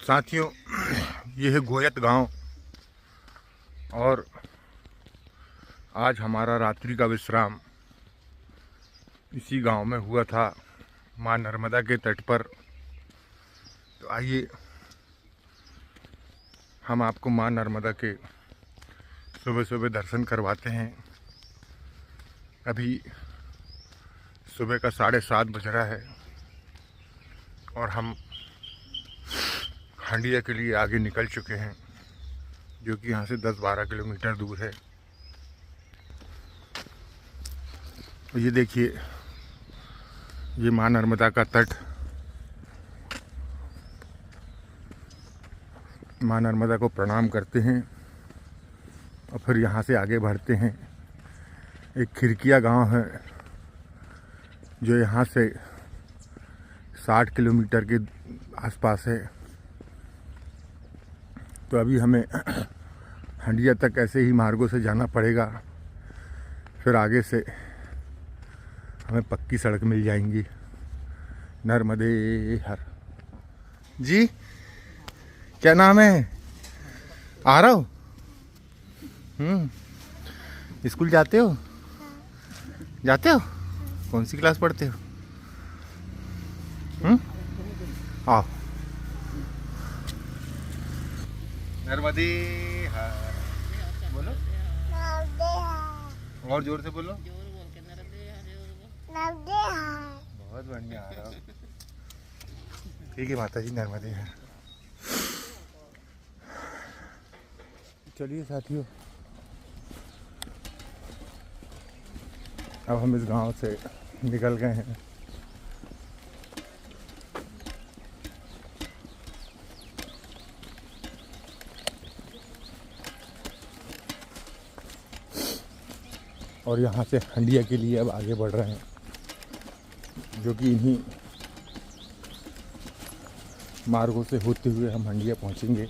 साथियों, ये है गोयत गांव और आज हमारा रात्रि का विश्राम इसी गांव में हुआ था, माँ नर्मदा के तट पर। तो आइए हम आपको माँ नर्मदा के सुबह सुबह दर्शन करवाते हैं। अभी सुबह का 7:30 बज रहा है और हम हंडिया के लिए आगे निकल चुके हैं, जो कि यहाँ से 10-12 किलोमीटर दूर है। ये देखिए, ये माँ नर्मदा का तट। माँ नर्मदा को प्रणाम करते हैं और फिर यहाँ से आगे बढ़ते हैं। एक खिरकिया गांव है जो यहाँ से 60 किलोमीटर के आसपास है। तो अभी हमें हंडिया तक ऐसे ही मार्गों से जाना पड़ेगा, फिर आगे से हमें पक्की सड़क मिल जाएंगी। नर्मदे हर। जी क्या नाम है? आ रहा हो? स्कूल जाते हो? जाते हो? कौन सी क्लास पढ़ते हो? आओ। नर्मदे हर बोलो, और जोर से बोलो। बहुत बढ़िया आ रहा हो। ठीक है माता जी, नर्मदे हर। चलिए साथियों, अब हम इस गांव से निकल गए हैं। और यहाँ से हंडिया के लिए अब आगे बढ़ रहे हैं, जो कि इन्हीं मार्गों से होते हुए हम हंडिया पहुँचेंगे।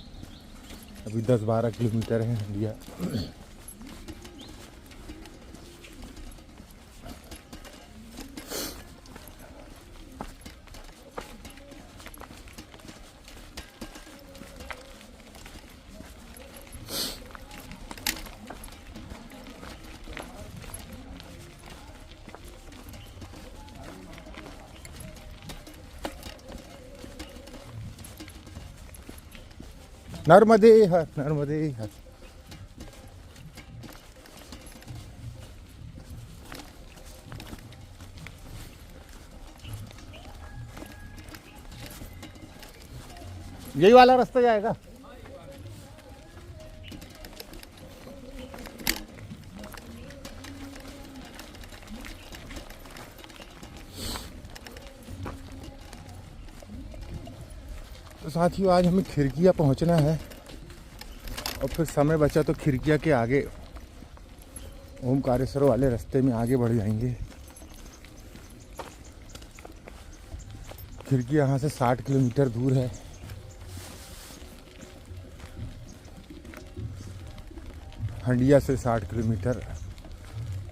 अभी 10-12 किलोमीटर है हंडिया। नर्मदे हर, नर्मदे हर। यही वाला रास्ता जाएगा। तो साथियों, आज हमें खिरकिया पहुंचना है और फिर समय बचा तो खिरकिया के आगे ओमकारेश्वर वाले रास्ते में आगे बढ़ जाएंगे। खिरकिया यहाँ से 60 किलोमीटर दूर है। हंडिया से 60 किलोमीटर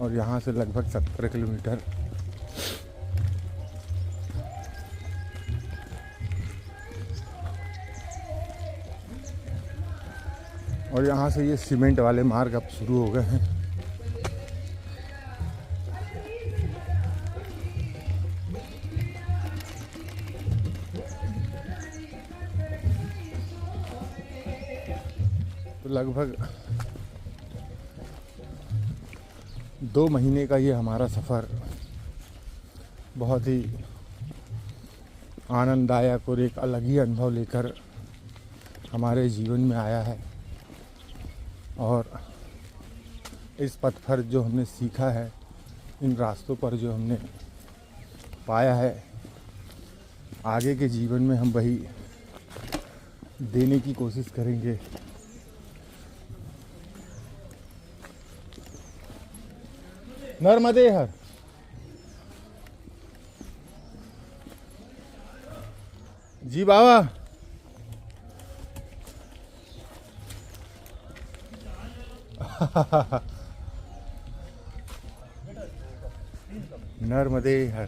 और यहाँ से लगभग 17 किलोमीटर। और यहाँ से ये सीमेंट वाले मार्ग अब शुरू हो गए हैं। तो लगभग 2 महीने का ये हमारा सफ़र बहुत ही आनंददायक और एक अलग ही अनुभव लेकर हमारे जीवन में आया है। और इस पथ पर जो हमने सीखा है, इन रास्तों पर जो हमने पाया है, आगे के जीवन में हम वही देने की कोशिश करेंगे। नर्मदे हर। जी बाबा। नर्मदे हर।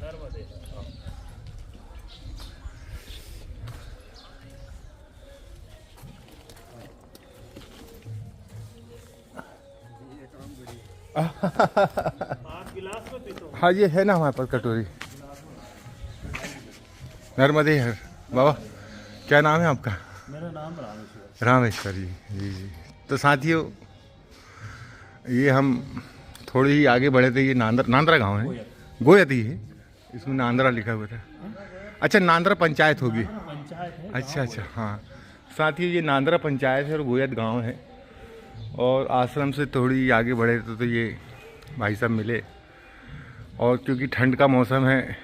आप गिलास में पीते हो? हाँ ये है ना हमारे पास कटोरी। नर्मदे हर। बाबा क्या नाम है आपका? मेरा नाम रामेश्वर। रामेश्वर जी। जी जी। तो साथियों ये हम थोड़ी ही आगे बढ़े थे, ये नांद्रा गांव है, गोयती है, इसमें नांद्रा लिखा हुआ था। अच्छा नांद्रा पंचायत होगी। पंचायत है। अच्छा अच्छा हाँ। साथियों ये नांद्रा पंचायत है और गोयत गांव है। और आश्रम से थोड़ी आगे बढ़े तो ये भाई साहब मिले, और क्योंकि ठंड का मौसम है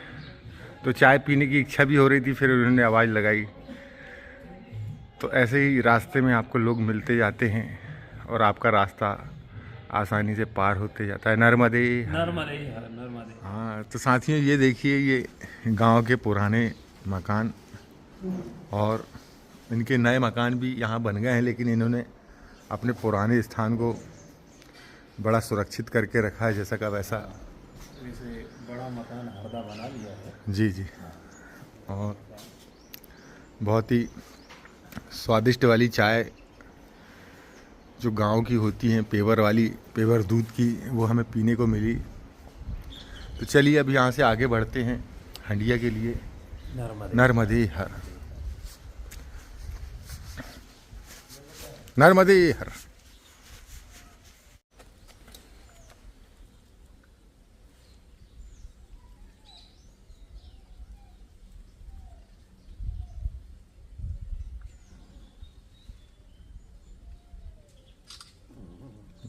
तो चाय पीने की इच्छा भी हो रही थी, फिर उन्होंने आवाज़ लगाई। तो ऐसे ही रास्ते में आपको लोग मिलते जाते हैं और आपका रास्ता आसानी से पार होते जाता है। नर्मदे नर्मदे हर, नर्मदे। हाँ। तो साथियों ये देखिए ये गांव के पुराने मकान, और इनके नए मकान भी यहाँ बन गए हैं, लेकिन इन्होंने अपने पुराने स्थान को बड़ा सुरक्षित करके रखा है, जैसा का वैसा। इसे बड़ा मकान हरदा बना लिया है। जी जी। और बहुत ही स्वादिष्ट वाली चाय जो गांव की होती हैं, पेवर वाली, पेवर दूध की, वो हमें पीने को मिली। तो चलिए अब यहाँ से आगे बढ़ते हैं हंडिया के लिए। नर्मदे हर, नर्मदे हर।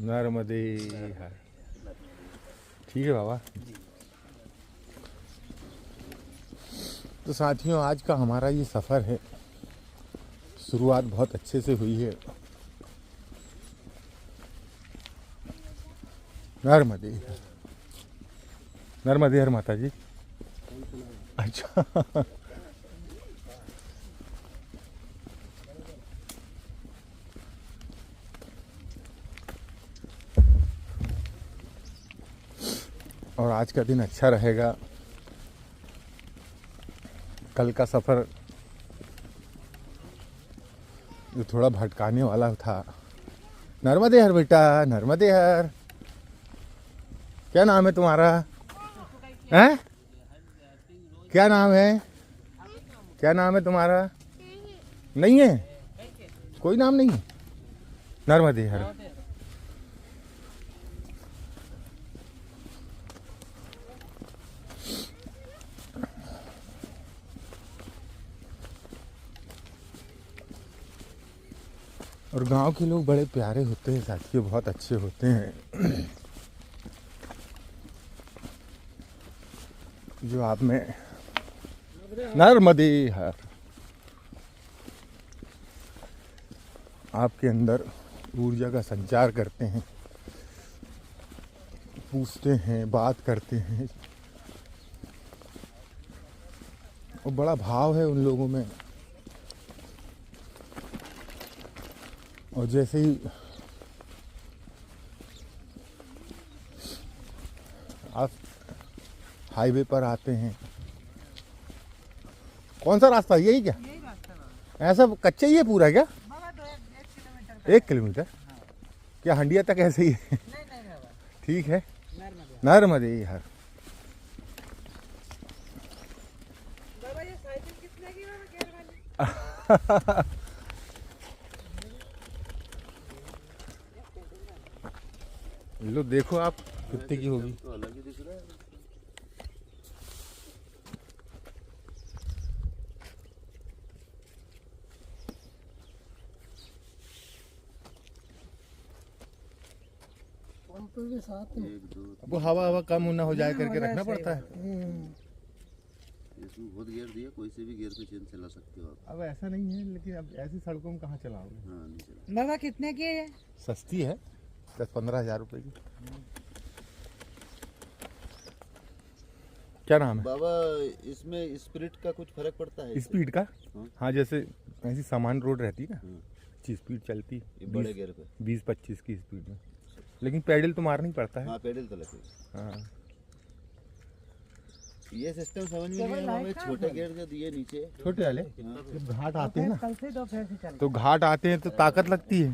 नर्मदे हर। ठीक है बाबा। तो साथियों आज का हमारा ये सफ़र है, शुरुआत बहुत अच्छे से हुई है। नर्मदे हर, नर्मदे हर माता जी। अच्छा और आज का दिन अच्छा रहेगा। कल का सफ़र जो थोड़ा भटकाने वाला था। नर्मदे हर बेटा, नर्मदे हर। क्या नाम है तुम्हारा? हैं? क्या नाम है? क्या नाम है तुम्हारा? नहीं है, कोई नाम नहीं है। नर्मदे हर। और गांव के लोग बड़े प्यारे होते हैं साथियों, बहुत अच्छे होते हैं। जो आप में नर्मदे हर आपके अंदर ऊर्जा का संचार करते हैं, पूछते हैं, बात करते हैं, और बड़ा भाव है उन लोगों में। और जैसे ही आप हाईवे पर आते हैं, कौन सा रास्ता है? यही क्या? यही रास्ता है। ऐसा कच्चा ही है पूरा क्या? बाबा तो 1 किलोमीटर 1 किलोमीटर? क्या हंडिया तक ऐसे ही है? नहीं बाबा, ठीक है। नर्मदे। नर्मदे हर। बाबा ये साइकिल कितने की बाबा, गेयर वाली? लो देखो आप कितने की होगी। पंप के साथ में। अब हवा हवा कम ना हो जाए करके रखना पड़ता है। इसमें बहुत गियर दिया, कोई से भी गियर पे चेन चला सकते हो आप। अब ऐसा नहीं है, लेकिन अब ऐसी सड़कों में कहाँ चलाओगे? हाँ नहीं चला। बाबा कितने की है ये? सस्ती है, 10-15 हज़ार रुपए की। क्या नाम है? बाबा इसमें स्पीड का कुछ फर्क पड़ता है? स्पीड का? हाँ। हाँ जैसे ऐसी सामान रोड रहती है ना, हाँ। अच्छी स्पीड चलती, ये बड़े गियर पे 20-25 की स्पीड में, लेकिन पैडल तो मारना ही पड़ता है। हाँ पेडल तो लगे। हाँ। ये सिस्टम समझ में नहीं आया हमें। छोटे गेट जो दिए नीचे, छोटे वाले जब घाट आते हैं ना, कल से दोपहर से चल तो घाट आते हैं तो ताकत लगती है,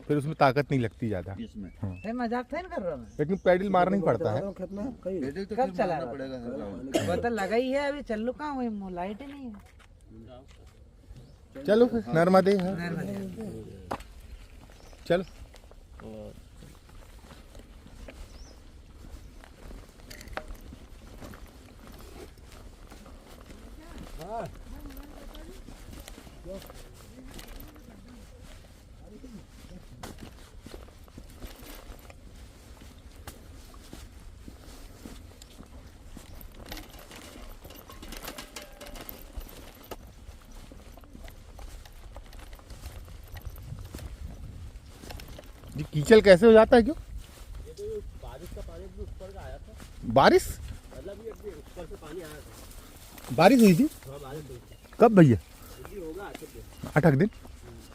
फिर उसमें ताकत नहीं लगती ज़्यादा, इसमें रहे। मजाक तो नहीं कर रहा मैं। लेकिन पैडल मारना ही पड़ता है। पेडल तो कब फिर चला मारना रहा? पड़ेगा हर राउंड। वो तो लगा ही है, अभी चल कहाँ हुई, लाइट ही नहीं है। चलो फिर नर्मदे है, चलो। ये कीचड़ कैसे हो जाता है, क्यों? बारिश का पानी भी ऊपर का आया था, बारिश मतलब ये ऊपर से पानी आया था। बारिश हुई थी? हाँ, बारिश हुई थी। कब भैया? ये होगा 8 दिन। 8 दिन,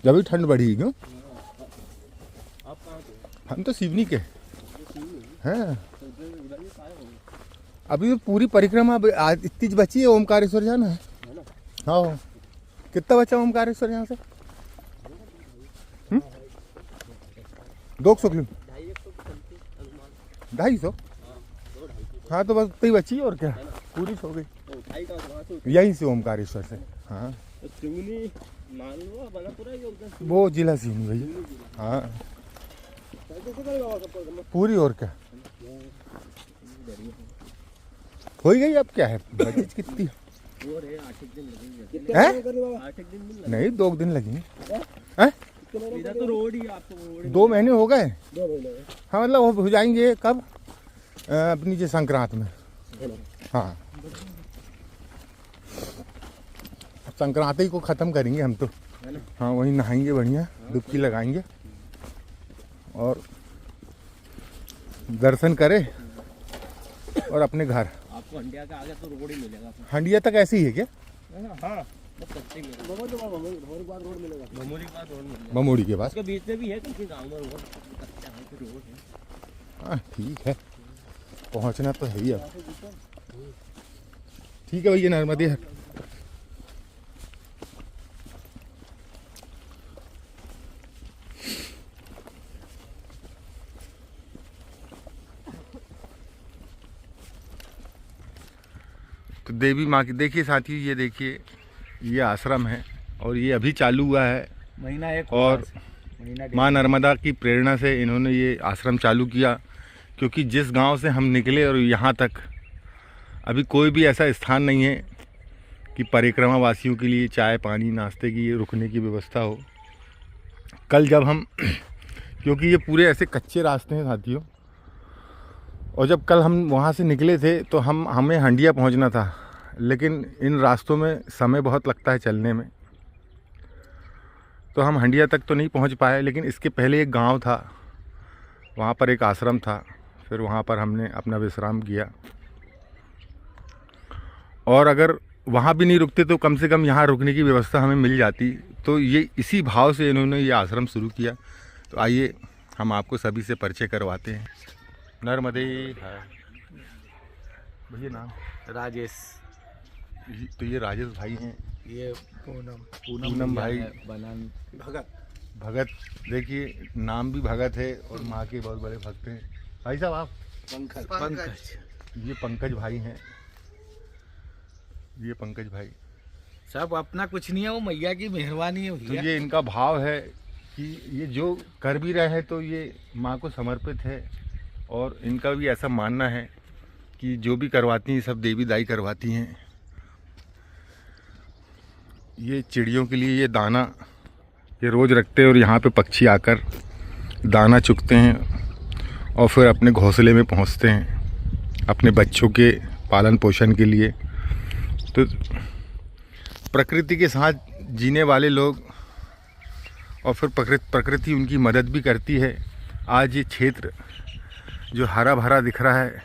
जब भी ठंड बढ़ी, क्यों? आप कहाँ थे? हम तो सिवनी के हैं। तो उधर ये सारे होंगे, अभी तो पूरी परिक्रमा इतनी बची है, ओमकारेश्वर जाना है। है ना? हाँ, कितना बचा ओमकारेश्वर यहाँ से? 200 किलोमीटर, 250 चलते अनुमान। 250। हाँ, तो बस उतनी बची और क्या, पूरी हो गई। तो उठाई का वहाँ से यहीं से ओमकारेश्वर से। हाँ, तो सिवनी मालवा बनापुरा ये उधर वो जिला सिवनी भैया। हाँ, कैसे करेगा वहाँ सब? पूरी और क्या हो ही गई। अब क्या है, बचत कितनी वो रहे 8 दिन लगेंगे। है? 8 दिन मिल नहीं, 2 दिन लगेंगे। हैं? इधर तो रोड ही आपको रोड 2 महीने हो गए। 2 महीने। हाँ, मतलब हो जाएंगे कब? अपनी जो संक्रांत में। हाँ, संक्रांति को ख़त्म करेंगे हम तो। हाँ, वहीं नहाएंगे, बढ़िया डुबकी लगाएंगे और दर्शन करें और अपने घर। आपको हंडिया का आगे तो रोड ही मिलेगा। हंडिया तक ऐसे ही है क्या? हाँ, बस कच्चे ही मिलेगा। भमोरी के बाद रोड मिलेगा। भमोरी के बाद रोड मिलेगा। बमोड़ी के पास। उसके बीच में भी है किसी गांव में रोड, कच्चा है तो रोड है। हाँ, ठीक है, पहुंचना तो है ही अब। ठीक है भैया, नर्मदे है। तो देवी माँ की देखिए साथी, ये देखिए, ये आश्रम है और ये अभी चालू हुआ है। महीना एक और माँ नर्मदा की प्रेरणा से इन्होंने ये आश्रम चालू किया, क्योंकि जिस गांव से हम निकले और यहाँ तक अभी कोई भी ऐसा स्थान नहीं है कि परिक्रमा वासियों के लिए चाय पानी नाश्ते की रुकने की व्यवस्था हो। कल जब हम क्योंकि ये पूरे ऐसे कच्चे रास्ते हैं साथियों, और जब कल हम वहाँ से निकले थे तो हमें हंडिया पहुँचना था, लेकिन इन रास्तों में समय बहुत लगता है चलने में, तो हम हंडिया तक तो नहीं पहुँच पाए। लेकिन इसके पहले एक गांव था, वहाँ पर एक आश्रम था, फिर वहाँ पर हमने अपना विश्राम किया। और अगर वहाँ भी नहीं रुकते तो कम से कम यहाँ रुकने की व्यवस्था हमें मिल जाती। तो ये इसी भाव से इन्होंने ये आश्रम शुरू किया। तो आइए हम आपको सभी से परिचय करवाते हैं। नर्मदे है भैया, नाम राजेश। तो ये राजेश भाई हैं, ये पूनम भाई, बनन भगत। देखिए, नाम भी भगत है और माँ के बहुत बड़े भक्त हैं। भाई साहब आप? पंकज। ये पंकज भाई हैं, ये पंकज भाई। सब अपना कुछ नहीं है, वो मैया की मेहरबानी है तो भैया। ये इनका भाव है कि ये जो कर भी रहे हैं तो ये माँ को समर्पित है, और इनका भी ऐसा मानना है कि जो भी करवाती हैं सब देवी दाई करवाती हैं। ये चिड़ियों के लिए ये दाना ये रोज़ रखते हैं और यहाँ पे पक्षी आकर दाना चुगते हैं और फिर अपने घोंसले में पहुँचते हैं अपने बच्चों के पालन पोषण के लिए। तो प्रकृति के साथ जीने वाले लोग, और फिर प्रकृति उनकी मदद भी करती है। आज ये क्षेत्र जो हरा भरा दिख रहा है,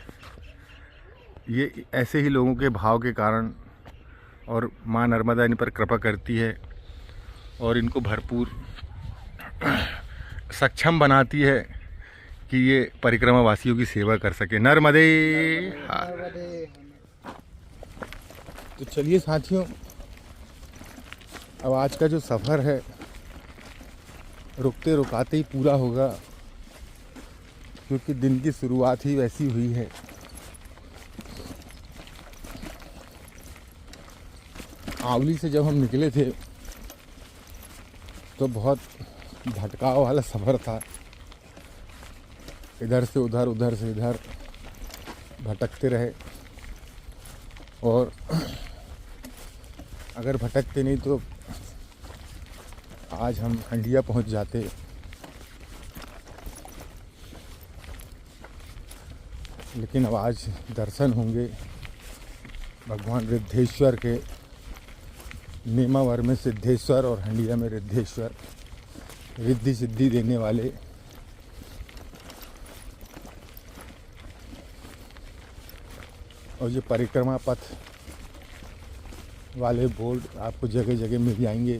ये ऐसे ही लोगों के भाव के कारण, और माँ नर्मदा इन पर कृपा करती है और इनको भरपूर सक्षम बनाती है कि ये परिक्रमा वासियों की सेवा कर सके। नर्मदे। तो चलिए साथियों, अब आज का जो सफ़र है रुकते रुकाते ही पूरा होगा, क्योंकि दिन की शुरुआत ही वैसी हुई है। आंवली से जब हम निकले थे तो बहुत भटकाव वाला सफ़र था। इधर से उधर, उधर से इधर भटकते रहे, और अगर भटकते नहीं तो आज हम हंडिया पहुंच जाते। लेकिन अब आज दर्शन होंगे भगवान रिद्धेश्वर के। नेमावर में सिद्धेश्वर और हंडिया में रिद्धेश्वर, रिद्धि सिद्धि देने वाले। और ये परिक्रमा पथ वाले बोर्ड आपको जगह जगह मिल जाएंगे,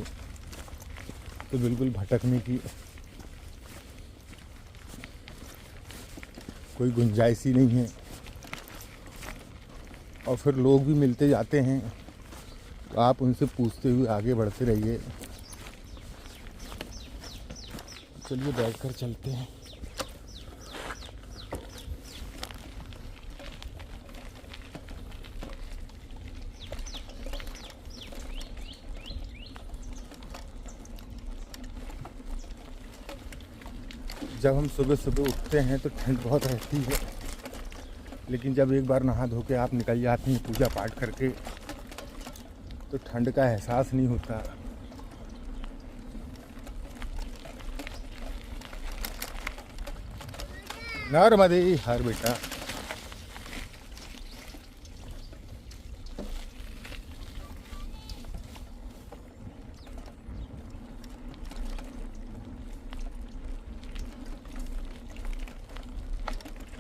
तो बिल्कुल भटकने की कोई गुंजाइश ही नहीं है। और फिर लोग भी मिलते जाते हैं, तो आप उनसे पूछते हुए आगे बढ़ते रहिए। चलिए बैठकर चलते हैं। जब हम सुबह सुबह उठते हैं तो ठंड बहुत रहती है, लेकिन जब एक बार नहा धो के आप निकल जाते हैं पूजा पाठ करके, तो ठंड का एहसास नहीं होता। नर्मदे हर बेटा।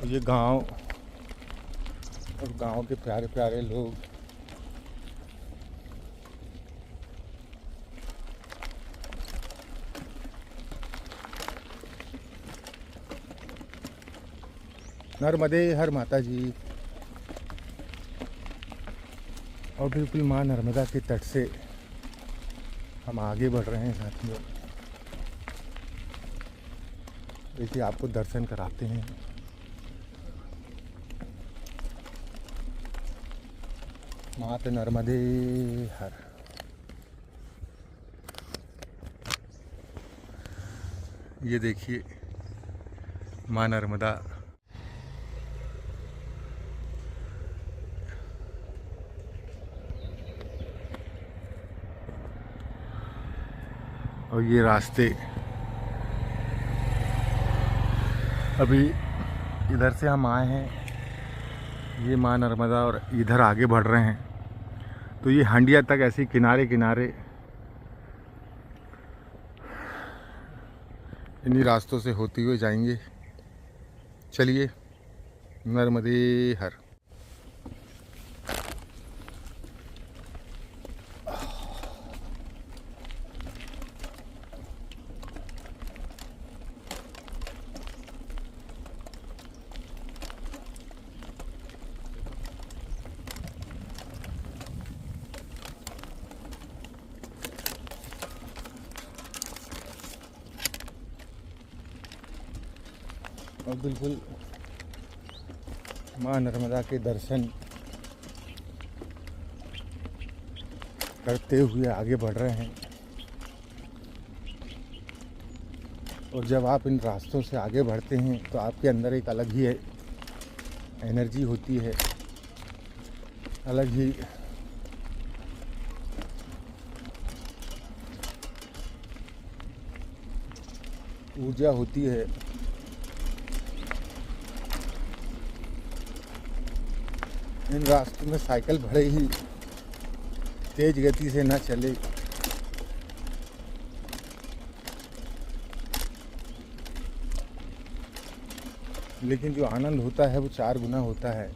ये गांव और गांव के प्यारे प्यारे लोग। नर्मदे हर माता जी। और बिल्कुल माँ नर्मदा के तट से हम आगे बढ़ रहे हैं साथियों। देखिए आपको दर्शन कराते हैं। माता नर्मदे हर। ये देखिए माँ नर्मदा। और ये रास्ते अभी इधर से हम आए हैं, ये माँ नर्मदा, और इधर आगे बढ़ रहे हैं। तो ये हंडिया तक ऐसे किनारे किनारे इन्हीं रास्तों से होते हुए जाएंगे। चलिए नर्मदे हर। और बिल्कुल माँ नर्मदा के दर्शन करते हुए आगे बढ़ रहे हैं। और जब आप इन रास्तों से आगे बढ़ते हैं तो आपके अंदर एक अलग ही एनर्जी होती है, अलग ही ऊर्जा होती है। इन रास्तों में साइकिल भले ही तेज गति से ना चले, लेकिन जो आनंद होता है वो 4 गुना होता है।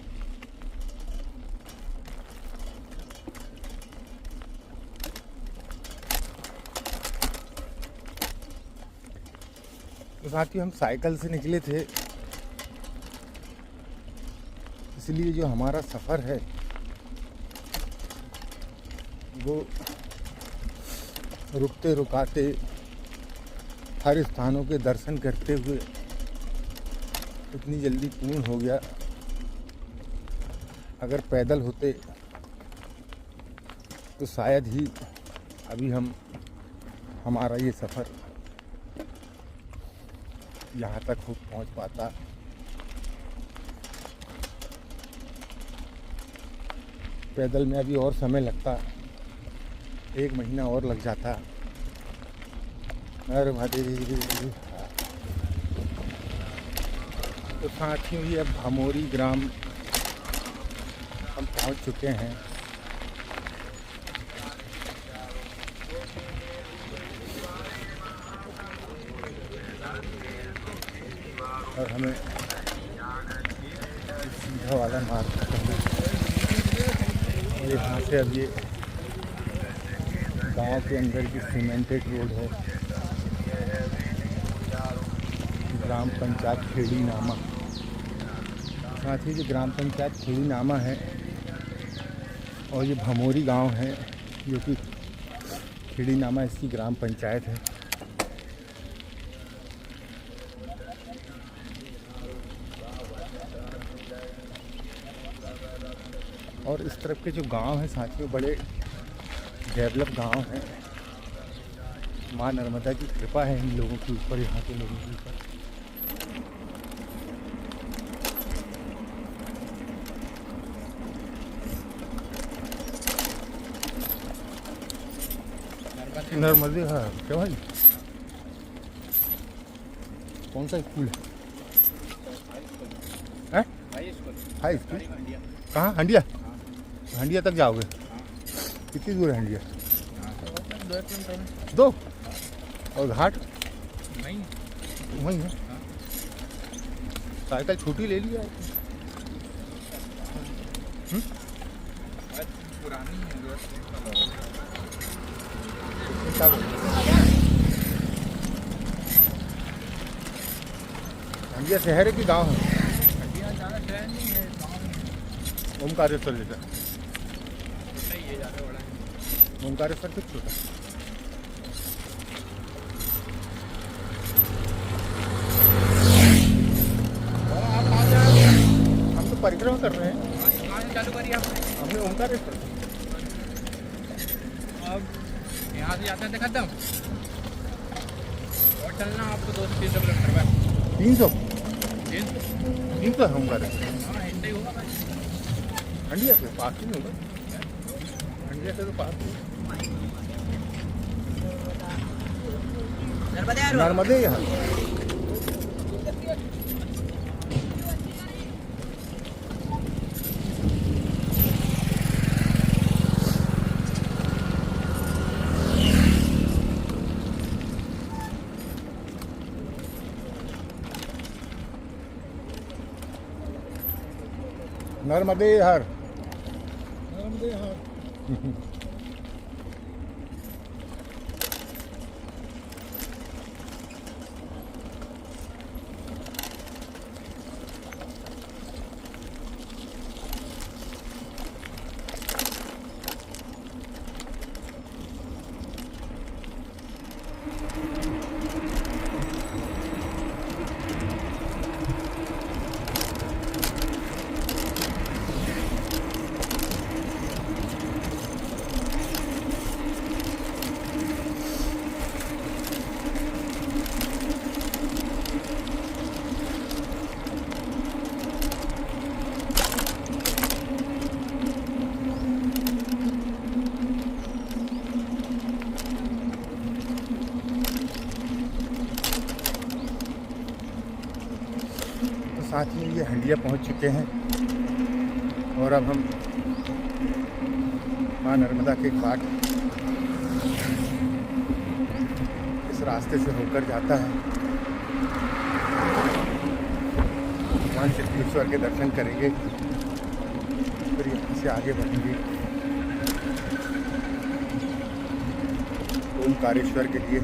तो साथियों हम साइकिल से निकले थे, इसलिए जो हमारा सफ़र है वो रुकते रुकाते हर स्थानों के दर्शन करते हुए इतनी जल्दी पूर्ण हो गया। अगर पैदल होते तो शायद ही अभी हमारा ये सफ़र यहाँ तक हो पहुँच पाता। पैदल में अभी और समय लगता, 1 महीना और लग जाता। अरे महादेव। तो साथियों, ये अब भमोरी ग्राम हम पहुंच चुके हैं। और हमें सीधा वाला मार्ग करना है। यहाँ से अब ये गांव के अंदर की सीमेंटेड रोड है। ग्राम पंचायत खेड़ी नामा। साथ ही जो ग्राम पंचायत खेड़ी नामा है और ये भमोरी गांव है, जो कि खेड़ी नामा इसकी ग्राम पंचायत है। और इस तरफ के जो गांव हैं साथियों, बड़े डेवलप गांव हैं। माँ नर्मदा की कृपा है इन लोगों के ऊपर, यहाँ के लोगों के ऊपर। नर्मदे, हाँ क्या भाई, कौन सा स्कूल है? हाई स्कूल कहाँ? हंडिया? हंडिया तक जाओगे? कितनी दूर है हंडिया? 2 और घाट वहीं है। साइकिल छोटी ले लिया। हंडिया शहर है कि गांव है? ओमकारेश्वर जैसा? ओमकारेश्वर कुछ छोटा। हम तो परिक्रमा कर रहे हैं। चालू करिए आप। हमने ओमकारेश्वर। अब यहाँ से जाते थे खत्म और चलना आपको 200-300 किलोमीटर में। 300 है ओमकारेश्वर। हाँ ऐसा ही होगा भाई। हंडिया से पास ही नहीं होगा? हंडिया से तो पास ही। नर्मदे यहाँ। नर्मदे हर। नर्मदे हर। साथ में ये हंडिया पहुंच चुके हैं और अब हम माँ नर्मदा के घाट इस रास्ते से होकर जाता है। भगवान सिद्धेश्वर के दर्शन करेंगे, फिर यहाँ से आगे बढ़ेंगे ओमकारेश्वर के लिए।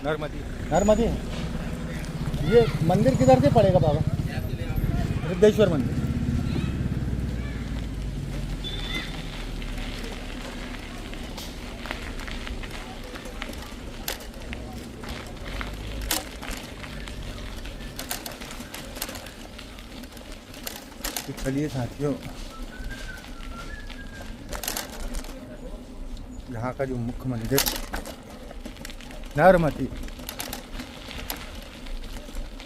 नर्मदी। ये मंदिर किधर से पड़ेगा बाबा? सिद्धेश्वर मंदिर। तो चलिए साथियों, यहाँ का जो मुख्य मंदिर नर्मदी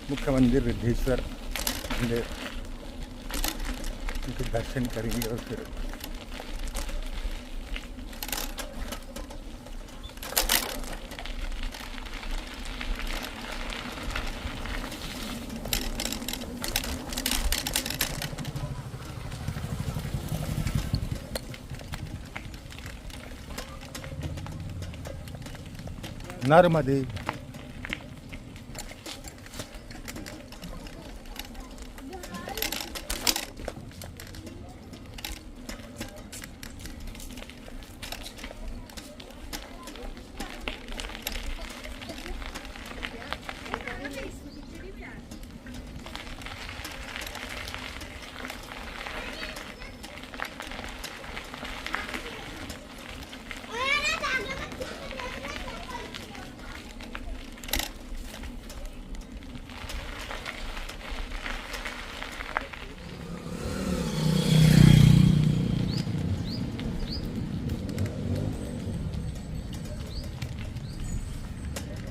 मुख्य मंदिर रिद्धेश्वर मंदिर, उनके दर्शन करेंगे और फिर नर्मदे।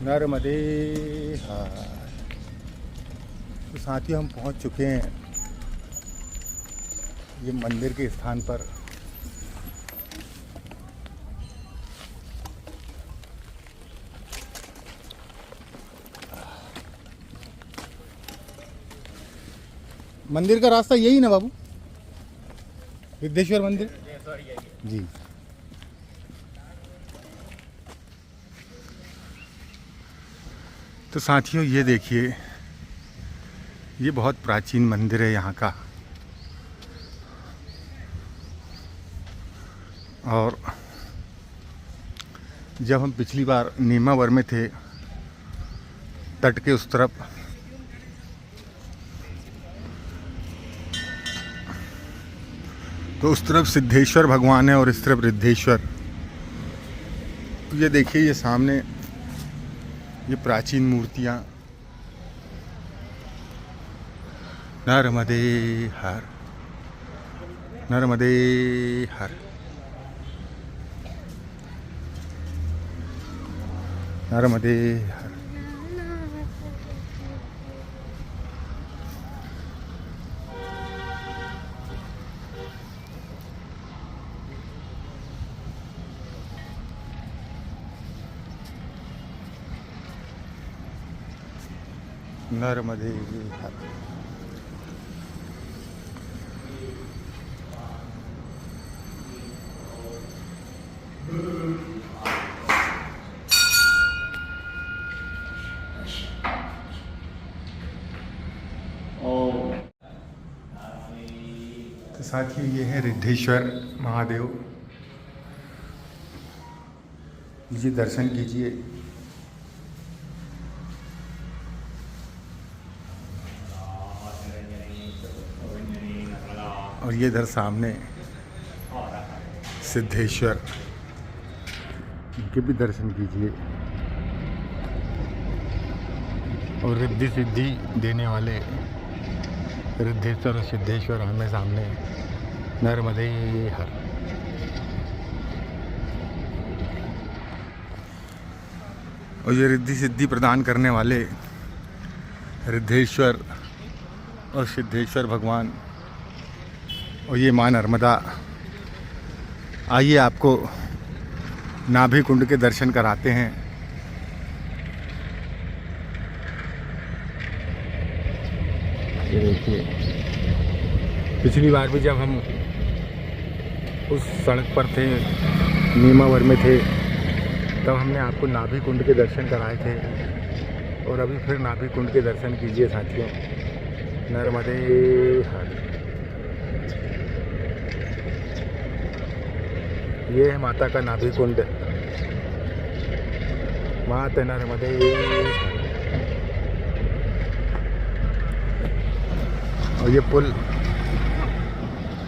नर्मदे हार। तो साथियों, हम पहुंच चुके हैं ये मंदिर के स्थान पर। मंदिर का रास्ता यही ना बाबू? सिद्धेश्वर मंदिर जी। तो साथियों, ये देखिए, ये बहुत प्राचीन मंदिर है यहाँ का। और जब हम पिछली बार नीमावर में थे, तट के उस तरफ, तो उस तरफ सिद्धेश्वर भगवान है और इस तरफ रिद्धेश्वर। तो ये देखिए, ये सामने ये प्राचीन मूर्तियाँ। नर्मदे हर, नर्मदे हर, नर्मदे हर। नर्मदे हर। तो साथियों, ये है रिद्धेश्वर महादेव जी, दर्शन कीजिए। और ये इधर सामने सिद्धेश्वर, इनके भी दर्शन कीजिए। और रिद्धि सिद्धि देने वाले रिद्धेश्वर और सिद्धेश्वर हमें सामने। नर्मदे हर। और ये रिद्धि सिद्धि प्रदान करने वाले रिद्धेश्वर और सिद्धेश्वर भगवान, और ये माँ नर्मदा। आइए, आपको नाभि कुंड के दर्शन कराते हैं। ये देखिए, पिछली बार भी जब हम उस सड़क पर थे, नीमावर में थे, तब हमने आपको नाभि कुंड के दर्शन कराए थे। और अभी फिर नाभि कुंड के दर्शन कीजिए साथियों। नर्मदे हर। ये है माता का नाभि कुंड। माते नर्मदे। और ये पुल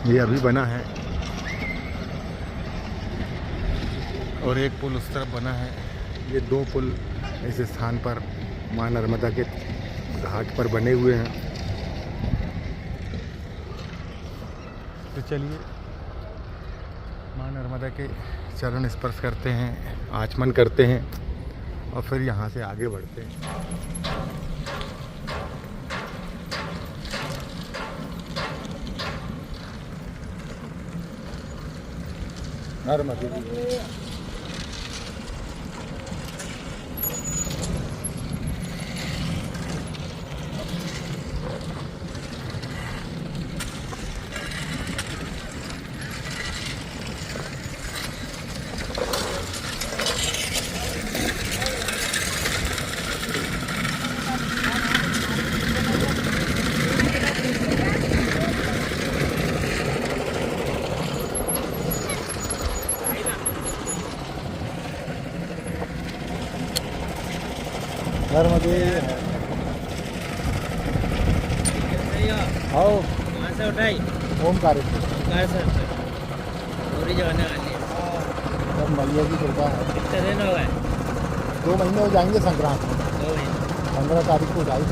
ये अभी बना है और एक पुल उस तरफ बना है। ये दो पुल इस स्थान पर माँ नर्मदा के घाट पर बने हुए हैं। तो चलिए माँ नर्मदा के चरण स्पर्श करते हैं, आचमन करते हैं और फिर यहाँ से आगे बढ़ते हैं। नर्मदे नर्मदे आओ कहाँ से उठाई? ओमकारेश्वर ओमकारेश्वर से पूरी जो आने वाली है। सब मैया की कृपा है। कितने दिन हो गए? 2 महीने हो जाएंगे संक्रांत में। 2 महीने। 15 तारीख को जाए।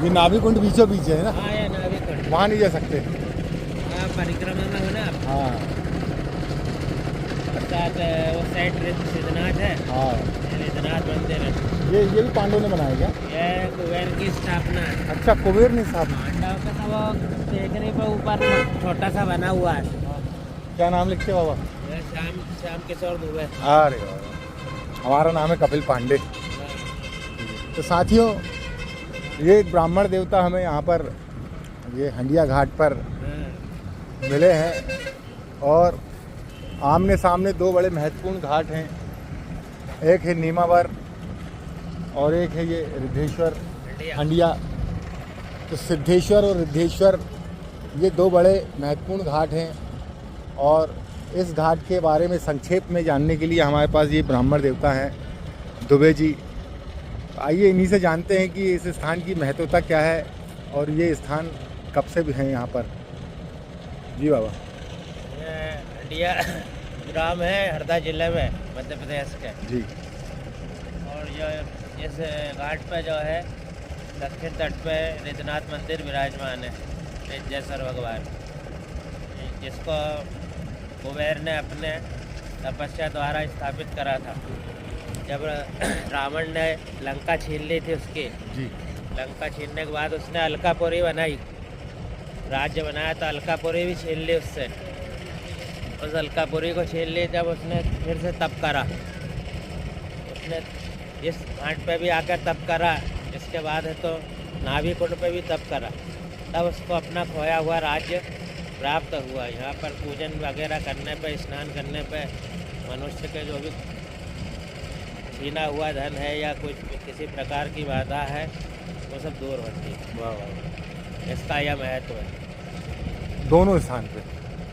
ये नाभि कुंड बीचों बीच है ना, हाँ ये नाभि कुंड। वहाँ नहीं जा सकते। हाँ परिक्रमा में हो ना आप? हाँ साथ वो साइड सिद्धनाथ है, हाँ सिद्धनाथ मंदिर है। ये भी पांडव ने बनाया क्या? ये कुबेर की स्थापना है। अच्छा कुबेर ने साहब। पांडव का था वो टेकरी पे ऊपर छोटा सा बना हुआ है। क्या नाम लिखते बाबा? ये श्याम किशोर दुबे। अरे बाबा, हमारा नाम है कपिल पांडे। तो साथियों ये एक ब्राह्मण देवता हमें यहाँ पर ये हंडिया घाट पर मिले हैं और आमने सामने 2 बड़े महत्वपूर्ण घाट हैं। एक है नीमावर और एक है ये रिद्धेश्वर हंडिया। तो सिद्धेश्वर और रिद्धेश्वर ये 2 बड़े महत्वपूर्ण घाट हैं और इस घाट के बारे में संक्षेप में जानने के लिए हमारे पास ये ब्राह्मण देवता हैं दुबे जी। आइए इन्हीं से जानते हैं कि इस स्थान की महत्वता क्या है और ये स्थान कब से भी हैं यहाँ पर। जी बाबा। ये हंडिया ग्राम है हरदा जिले में, मध्य प्रदेश के। जी। और जो इस घाट पे जो है दक्षिण तट पे रिद्धनाथ मंदिर विराजमान है, रिद्धेश्वर भगवान, जिसको कुबेर ने अपने तपस्या द्वारा स्थापित करा था। जब रावण ने लंका छीन ली थी उसकी, जी। लंका छीनने के बाद उसने अलकापुरी बनाई, राज्य बनाया, तो अलकापुरी भी छीन ली उससे। उस अलकापुरी को छीन ली जब उसने फिर से तप करा, उसने इस घाट पे भी आकर तप करा। इसके बाद है तो नाभि कुंड पे भी तप करा, तब उसको अपना खोया हुआ राज्य प्राप्त हुआ। यहाँ पर पूजन वगैरह करने पे, स्नान करने पे मनुष्य के जो भी छीना हुआ धन है या कुछ किसी प्रकार की बाधा है वो सब दूर होती है। वाह वाह। इसका यह महत्व है। दोनों स्थान पे।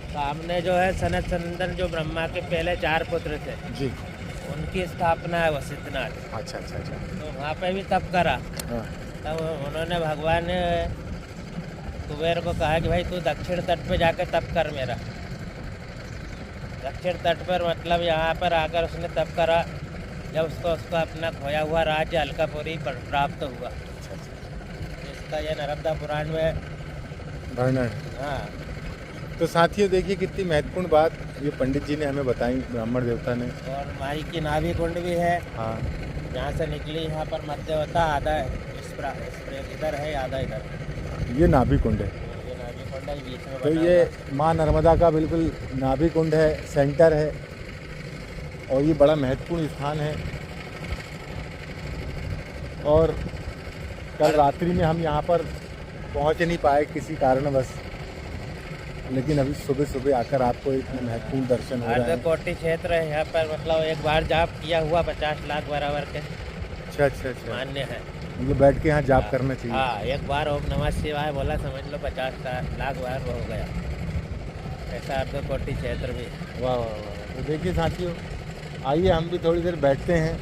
सामने जो है सनत सनंदन, जो ब्रह्मा के पहले 4 पुत्र थे, जी। उनकी स्थापना है वसिष्ठनाथ। अच्छा अच्छा अच्छा। तो वहाँ पे भी तप करा। हाँ। तब उन्होंने भगवान कुबेर को कहा कि भाई तू दक्षिण तट पे जाकर तप कर मेरा। दक्षिण तट पर मतलब यहाँ पर आकर उसने तप करा, जब उसको अपना खोया हुआ राज्य अलकापुरी प्राप्त हुआ। इसका यह नर्मदा पुराण में वर्णन। हाँ। तो साथियों देखिए कितनी महत्वपूर्ण बात ये पंडित जी ने हमें बताई, ब्राह्मण देवता ने। और माई की नाभि कुंड भी है, हाँ। यहाँ से निकली यहाँ पर मध्यवता, आधा इधर है, आधा इधर। ये नाभि कुंड है। ये नाभि कुंड है, बीच में तो बना ये हुआ। माँ नर्मदा का बिल्कुल नाभि कुंड है, सेंटर है और ये बड़ा महत्वपूर्ण स्थान है। और कल रात्रि में हम यहाँ पर पहुँच नहीं पाए किसी कारणवश, लेकिन अभी सुबह सुबह आकर आपको एक महत्वपूर्ण दर्शन हो रहा है। कोटि क्षेत्र है यहाँ पर, मतलब एक बार जाप किया हुआ 50 लाख बराबर के अच्छा अच्छा अच्छा। मान्य है। मतलब बैठ के यहाँ जाप करना चाहिए। हाँ, एक बार ओम नमः शिवाय बोला, समझ लो 50 लाख बार वो हो गया। ऐसा अर्ध कोटि क्षेत्र भी। वाह वाह वाह। तो देखिए साथियों आइए हम भी थोड़ी देर बैठते हैं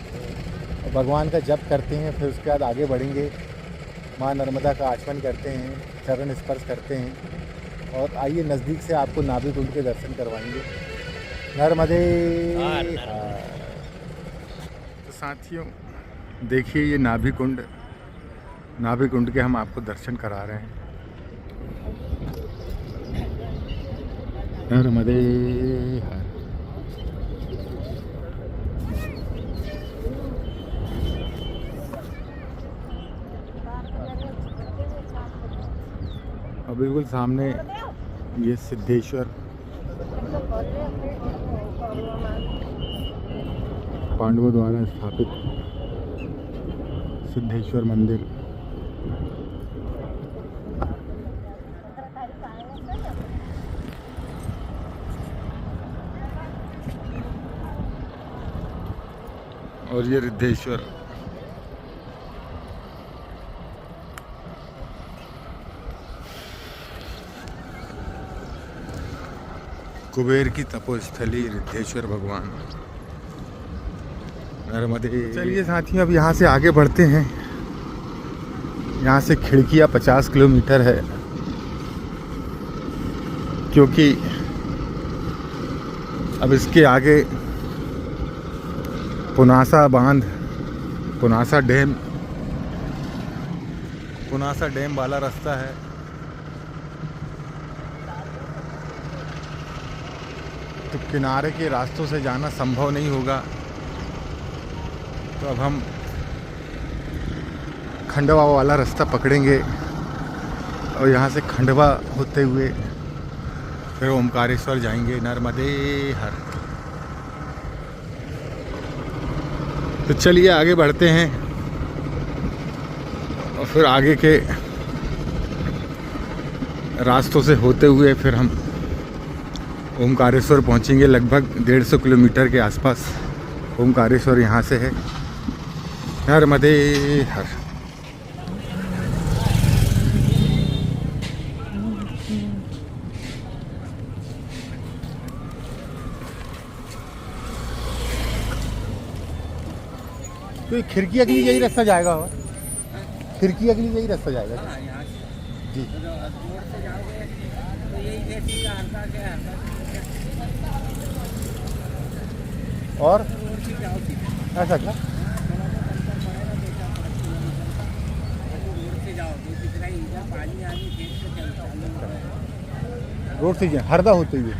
और भगवान का जप करते हैं, फिर उसके बाद आगे बढ़ेंगे। माँ नर्मदा का आचमन करते हैं, चरण स्पर्श करते हैं और आइए नज़दीक से आपको नाभि कुंड के दर्शन करवाएंगे। नर्मदे तो साथियों देखिए ये नाभि कुंड के हम आपको दर्शन करा रहे हैं। नर्मदे हर। और बिल्कुल सामने ये सिद्धेश्वर पांडवों द्वारा स्थापित सिद्धेश्वर मंदिर। और ये रिद्धेश्वर कुबेर की तपोस्थली रिद्धेश्वर भगवान नर्मदे। चलिए साथियों अब यहाँ से आगे बढ़ते हैं। यहाँ से खिड़कियाँ 50 किलोमीटर है, क्योंकि अब इसके आगे पुनासा बांध, पुनासा डैम वाला रास्ता है। तो किनारे के रास्तों से जाना संभव नहीं होगा, तो अब हम खंडवा वाला रास्ता पकड़ेंगे और यहाँ से खंडवा होते हुए फिर ओमकारेश्वर जाएंगे। नर्मदे हर। तो चलिए आगे बढ़ते हैं और फिर आगे के रास्तों से होते हुए फिर हम ओमकारेश्वर पहुंचेंगे। लगभग 150 किलोमीटर के आसपास ओमकारेश्वर यहाँ से है। नर्मदे हर। तो खिड़की अगली यही रास्ता जाएगा, खिड़की अगली यही रास्ता जाएगा जी। और ऐसा क्या रोड से हरदा होते हुए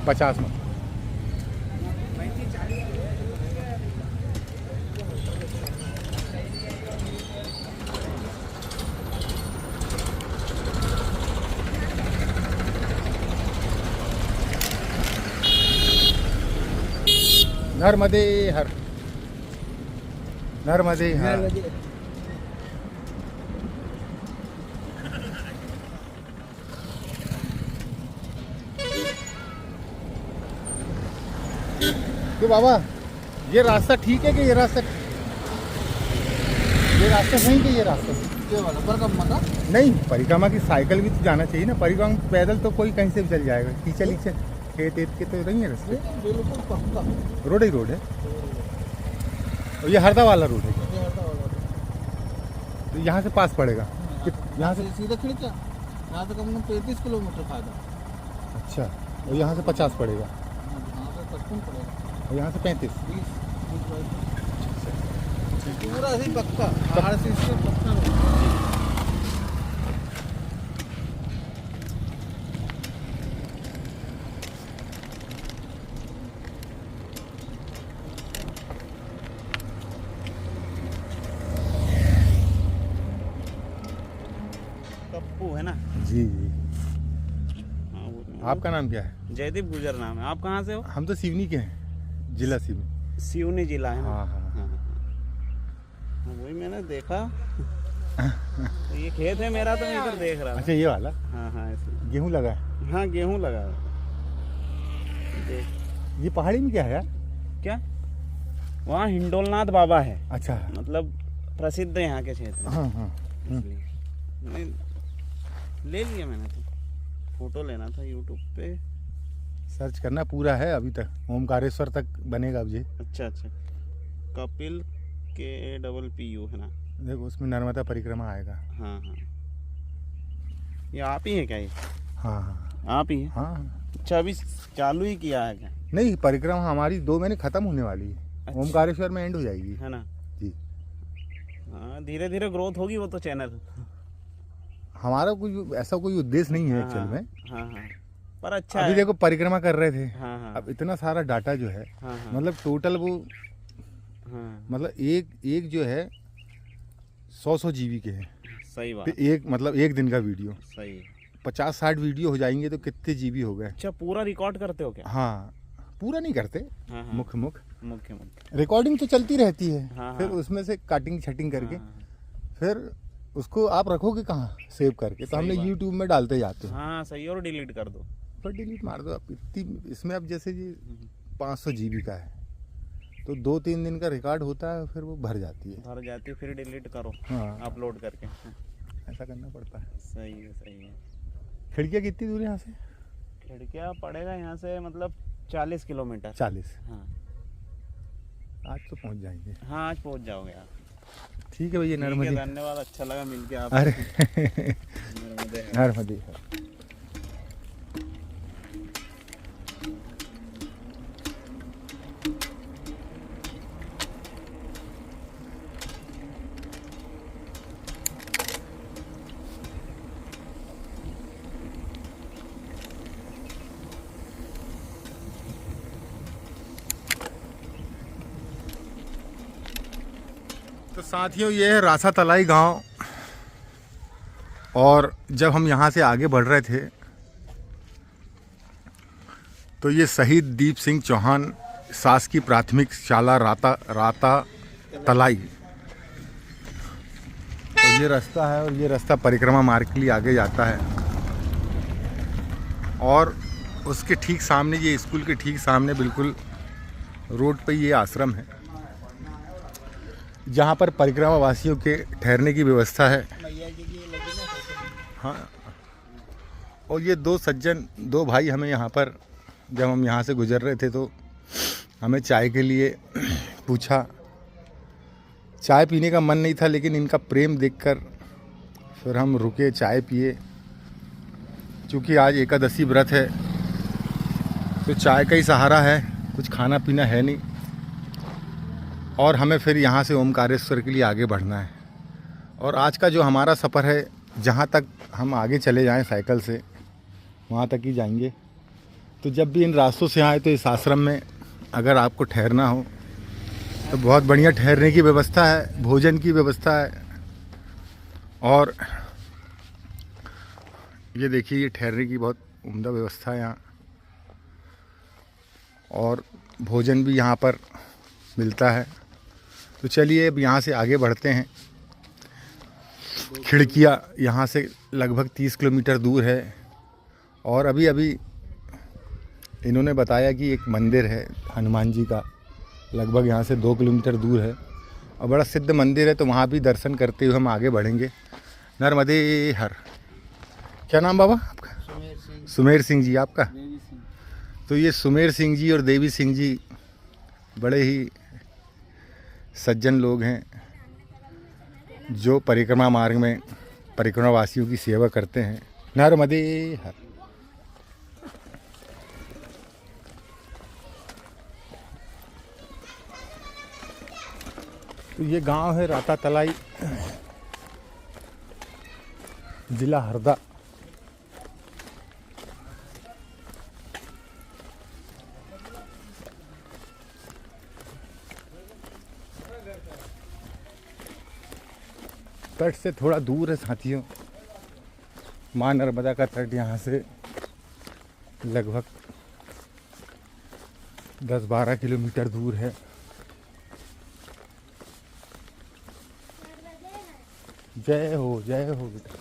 पचास में। नर्मदे हर। नर्मदे हर। तो बाबा ये रास्ता ठीक है कि ये रास्ता सही कि ये रास्ता परिक्रमा का नहीं, परिक्रमा की साइकिल भी तो जाना चाहिए ना। परिक्रमा पैदल तो कोई कहीं से भी चल जाएगा। कीचड़ खेत के तो नहीं है रास्ते, बिल्कुल पक्का रोड ही रोड है। और ये हरदा वाला रोड है, तो यहाँ से पास पड़ेगा यहाँ से सीधा खिड़किया यहाँ से कम 35 किलोमीटर फायदा। अच्छा, और यहाँ से 50 पड़ेगा, यहाँ से 55 पड़ेगा और यहाँ से 35। पूरा ऐसे पक्का पहाड़ से इससे पक्का रोड। पप्पू है ना? जी जी। हाँ, वो आपका नाम क्या है? जयदीप गुजर नाम है। आप कहाँ से हो? हम तो सिवनी के हैं, जिला सिवनी। सिवनी जिला है ना? हाँ हाँ। हाँ, वही मैंने देखा। तो ये खेत है मेरा, तो मैं इधर देख रहा था। अच्छा, ये वाला हाँ हाँ ऐसे। गेहूं लगा है? हाँ गेहूं लगा है। ये पहाड़ी में क्या है यार? क्या? वहाँ हिंडोलनाथ बाबा है। अच्छा, मतलब प्रसिद्ध है यहाँ के क्षेत्र में, हाँ हाँ इसलिए नहीं ले लिया मैंने। तो फोटो लेना था यूट्यूब पे। सर्च करना पूरा है अभी तक, ओमकारेश्वर तक बनेगा अब ये। अच्छा अच्छा, कपिल KPPU है ना? देखो उसमें नर्मदा परिक्रमा आएगा। हाँ हाँ, ये आप ही है क्या? ये हाँ हाँ आप ही है? हाँ। अच्छा, अभी चालू ही किया है क्या? नहीं, परिक्रमा हमारी 2 महीने ख़त्म होने वाली है। अच्छा। ओमकारेश्वर में एंड हो जाएगी है ना? जी। हाँ, धीरे धीरे ग्रोथ होगी वो तो चैनल। हमारा कोई ऐसा कोई उद्देश्य नहीं है एक्चुअल में। हाँ हाँ, पर अच्छा अभी है। देखो परिक्रमा कर रहे थे, हाँ हाँ अब इतना सारा डाटा जो है, हाँ हाँ मतलब टोटल वो, हाँ, मतलब एक जो है 100 GB के हैं। सही बात, फिर एक मतलब एक दिन का वीडियो सही है। 50-60 वीडियो हो जाएंगे तो कितने GB हो गए। अच्छा, पूरा रिकॉर्ड करते हो क्या? हाँ, पूरा नहीं करते, हाँ हाँ, मुख्य मुख्य रिकॉर्डिंग तो चलती रहती है। हाँ, फिर हाँ। उसमें से काटिंग छटिंग करके हाँ, फिर उसको आप रखोगे कहाँ सेव करके, तो सही हमने बात। यूट्यूब में डालते जाते हैं। हाँ सही, और डिलीट कर दो। फिर डिलीट मार दो आप। इतनी इसमें अब जैसे ये 500 GB का है तो 2-3 दिन का रिकॉर्ड होता है, फिर वो भर जाती है। भर जाती, फिर डिलीट करो हाँ, अपलोड करके। ऐसा करना पड़ता है। सही है सही है। खिड़कियाँ कितनी दूर है यहाँ से? खिड़किया पड़ेगा यहाँ से मतलब 40 किलोमीटर। 40। हाँ आज तो पहुँच जाएंगे। हाँ, आज पहुँच जाओगे आप। ठीक है भैया, ठीक है, नर्मदे। धन्यवाद, अच्छा लगा मिलके आप। अरे नर्मदे। नर्मदे। तो साथियों, ये है रासा तलाई गांव, और जब हम यहाँ से आगे बढ़ रहे थे तो ये शहीद दीप सिंह चौहान शासकीय प्राथमिक शाला राता तलाई, और ये रास्ता है, और ये रास्ता परिक्रमा मार्ग के लिए आगे जाता है। और उसके ठीक सामने, ये स्कूल के ठीक सामने बिल्कुल रोड पे ये आश्रम है जहाँ पर परिक्रमा वासियों के ठहरने की व्यवस्था है। हाँ, और ये 2 सज्जन, 2 भाई हमें यहाँ पर, जब हम यहाँ से गुजर रहे थे तो हमें चाय के लिए पूछा। चाय पीने का मन नहीं था, लेकिन इनका प्रेम देखकर फिर हम रुके, चाय पिए। क्योंकि आज एकादशी व्रत है तो चाय का ही सहारा है, कुछ खाना पीना है नहीं। और हमें फिर यहाँ से ओमकारेश्वर के लिए आगे बढ़ना है। और आज का जो हमारा सफ़र है, जहाँ तक हम आगे चले जाएं साइकिल से, वहाँ तक ही जाएंगे। तो जब भी इन रास्तों से आए तो इस आश्रम में अगर आपको ठहरना हो तो बहुत बढ़िया ठहरने की व्यवस्था है, भोजन की व्यवस्था है। और ये देखिए, ये ठहरने की बहुत उम्दा व्यवस्था है यहाँ, और भोजन भी यहाँ पर मिलता है। तो चलिए अब यहाँ से आगे बढ़ते हैं। खिड़कियाँ यहाँ से लगभग 30 किलोमीटर दूर है, और अभी अभी इन्होंने बताया कि एक मंदिर है हनुमान जी का, लगभग यहाँ से 2 किलोमीटर दूर है, और बड़ा सिद्ध मंदिर है। तो वहाँ भी दर्शन करते हुए हम आगे बढ़ेंगे। नर्मदे हर। क्या नाम बाबा आपका? सुमेर सिंह जी आपका? तो ये सुमेर सिंह जी और देवी सिंह जी बड़े ही सज्जन लोग हैं जो परिक्रमा मार्ग में परिक्रमा वासियों की सेवा करते हैं। नर्मदे हर। तो ये गांव है राता तलाई, जिला हरदा। तट से थोड़ा दूर है साथियों। माँ नर्मदा का तट यहाँ से लगभग 10-12 किलोमीटर दूर है। जय हो बेटा।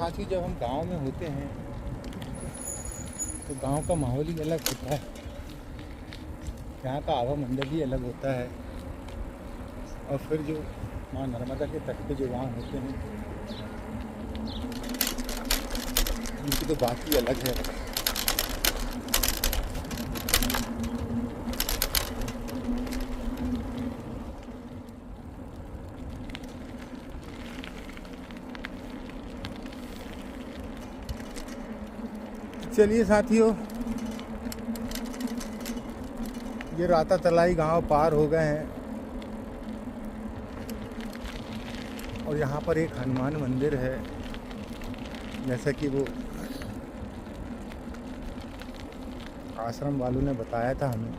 साथ ही जब हम गांव में होते हैं तो गांव का माहौल ही अलग होता है, यहाँ का आवा मंडल ही अलग होता है। और फिर जो माँ नर्मदा के तट पे जो वहाँ होते हैं उनकी तो बात ही अलग है। चलिए साथियों, ये राता तलाई गांव पार हो गए हैं और यहाँ पर एक हनुमान मंदिर है, जैसा कि वो आश्रम वालों ने बताया था हमें।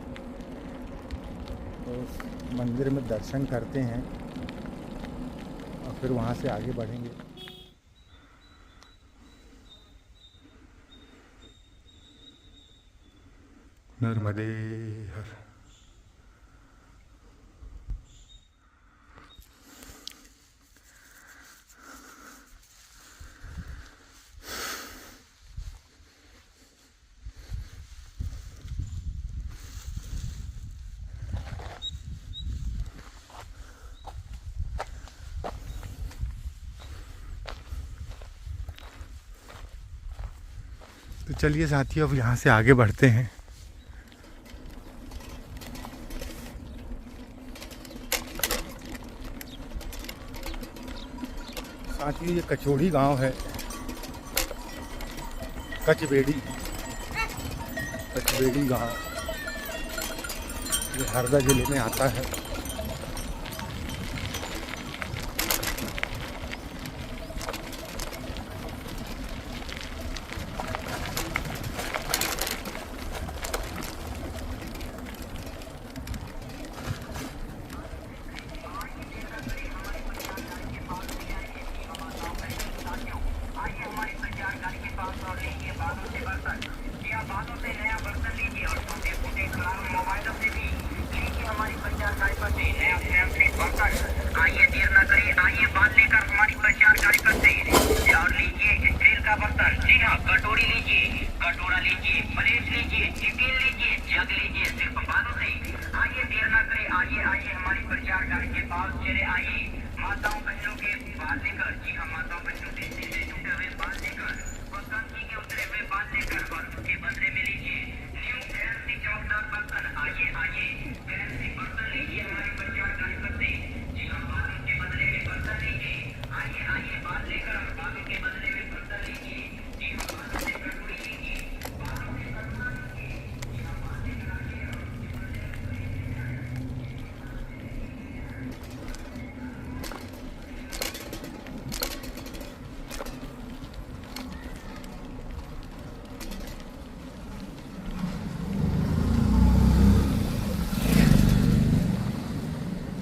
तो उस मंदिर में दर्शन करते हैं और फिर वहाँ से आगे बढ़ेंगे। नर्मदे हर। तो चलिए साथियों, अब यहाँ से आगे बढ़ते हैं। साथियों, ये कचौड़ी गांव है, कचबेड़ी गांव, ये हरदा जिले में आता है। आइए देर न करिए, आइए बाल लेकर हमारी प्रचार कार्यकर्ता और लीजिए स्टील का बर्तन। जी हाँ, कटोरी लीजिए, कटोरा लीजिए, प्लेट लीजिए, टिफिन लीजिए, जग लीजिए, सिर्फ बालों से। आइए देर न करिए, आइए आइए हमारी प्रचार गाड़ी के पास चले आइए। माताओं बहनों के बाल लेकर, जी हाँ, माताओं बहनों के सीधे टूटे हुए बाल लेकर और कंघी के उतरे हुए बाल लेकर और उसके बदले में लीजिए न्यू फैंसी चौकदार बर्तन। आइए आइए फैंसी बर्तन लीजिए हमारी प्रचार कार्यकर्ता। जी हाँ, बालों के बदले में बर्तन लीजिए। आइए आइए बाल लेकर बालों के बदले में बर्तन लीजिए। जी हाँ, बालों से कटोरी लीजिए, बालों से कटोरा लीजिए। जी हाँ, बाल लेकर आइए और उसके बदले में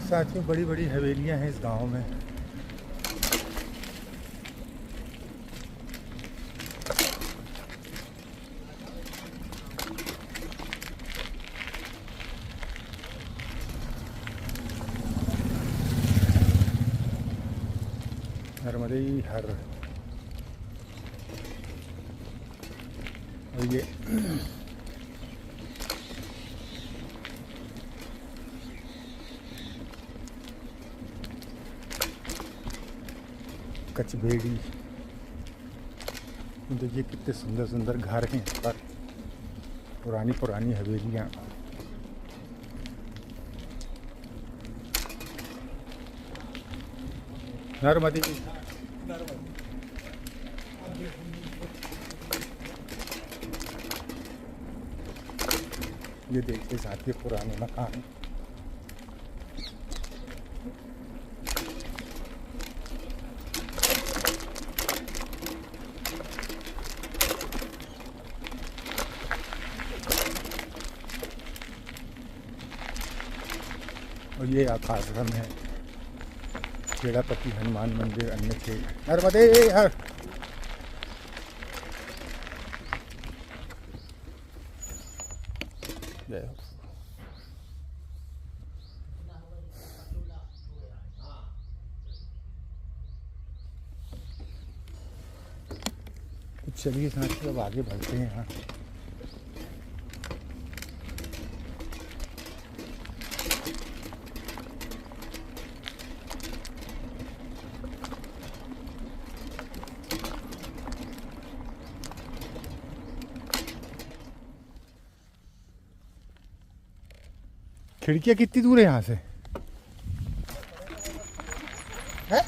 साथियों, बड़ी बड़ी हवेलियां हैं इस गांव में। नर्मदे हर। और ये कचबेड़ी, देखिए कितने सुंदर सुंदर घर हैं यहाँ पर, पुरानी पुरानी हवेलियाँ। नर्मदे। ये देखिए साथियों, पुराने मकान। और ये आश्रम है, खेड़ापति हनुमान मंदिर अन्य थे। नर्मदे हर। जय हो। चलिए साथ अब आगे बढ़ते हैं यहाँ। खिड़कियाँ कितनी दूर है यहाँ से? है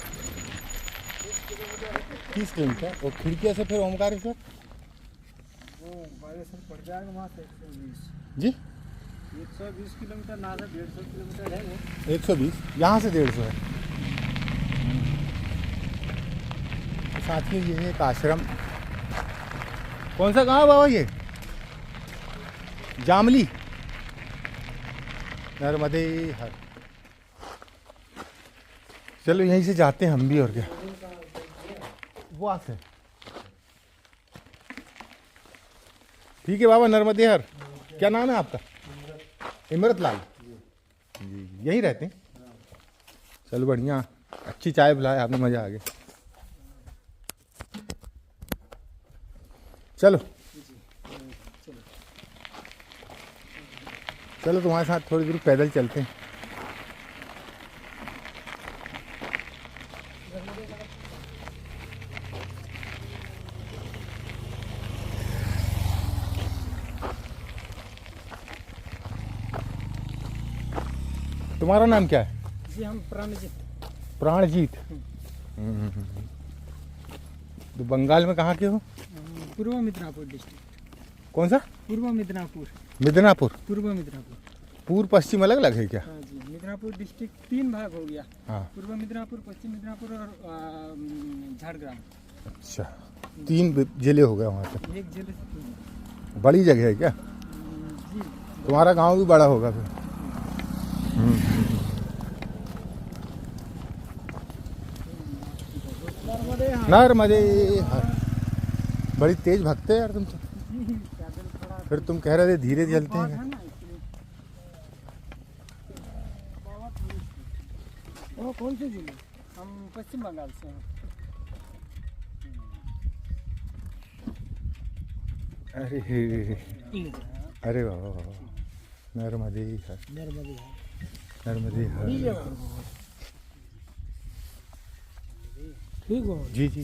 30 किलोमीटर। और खिड़कियाँ से फिर ओमकारेश्वर पड़ जाएगा वहाँ से 120। जी 120 किलोमीटर ना से 150 किलोमीटर है वो। 120, यहाँ से 150 है। साथ ही ये है एक आश्रम। कौन सा गाँव बाबा ये? जामली, नर्मदे हर। चलो यहीं से जाते हैं हम भी, और क्या वहाँ से। ठीक है बाबा, नर्मदे हर। क्या नाम है आपका? इमरत लाल जी। यहीं रहते हैं? चलो बढ़िया, अच्छी चाय पिलाए आपने, मज़ा आ गया। चलो चलो तुम्हारे साथ थोड़ी दूर पैदल चलते हैं। तुम्हारा नाम क्या है? जी हम प्राणजीत। प्राणजीत। तो बंगाल में कहाँ के हो? पूर्व मिदनापुर डिस्ट्रिक्ट। कौन सा? पूर्व मिदनापुर। मिदनापुर। पूर्व मिदनापुर। पूर्व पश्चिम अलग अलग है क्या? हाँ जी, मिदनापुर डिस्ट्रिक्ट 3 भाग हो गया। हाँ। पूर्व मिदनापुर, पश्चिम मिदनापुर और झारग्राम। अच्छा, 3 जिले हो गए वहाँ पे। एक जिले से 3। बड़ी जगह है क्या? जी। तुम्हारा गांव भी बड़ा होगा फिर। नर्मदे हर। बड़ी तेज भगते हैं यार तुम तो। फिर तुम कह रहे थे धीरे चलते हैं। वो कौन से जिले? हम पश्चिम बंगाल से हैं। अरे अरे वाह, नर्मदे हर। नर्मदे हर। ठीक हो? जी जी।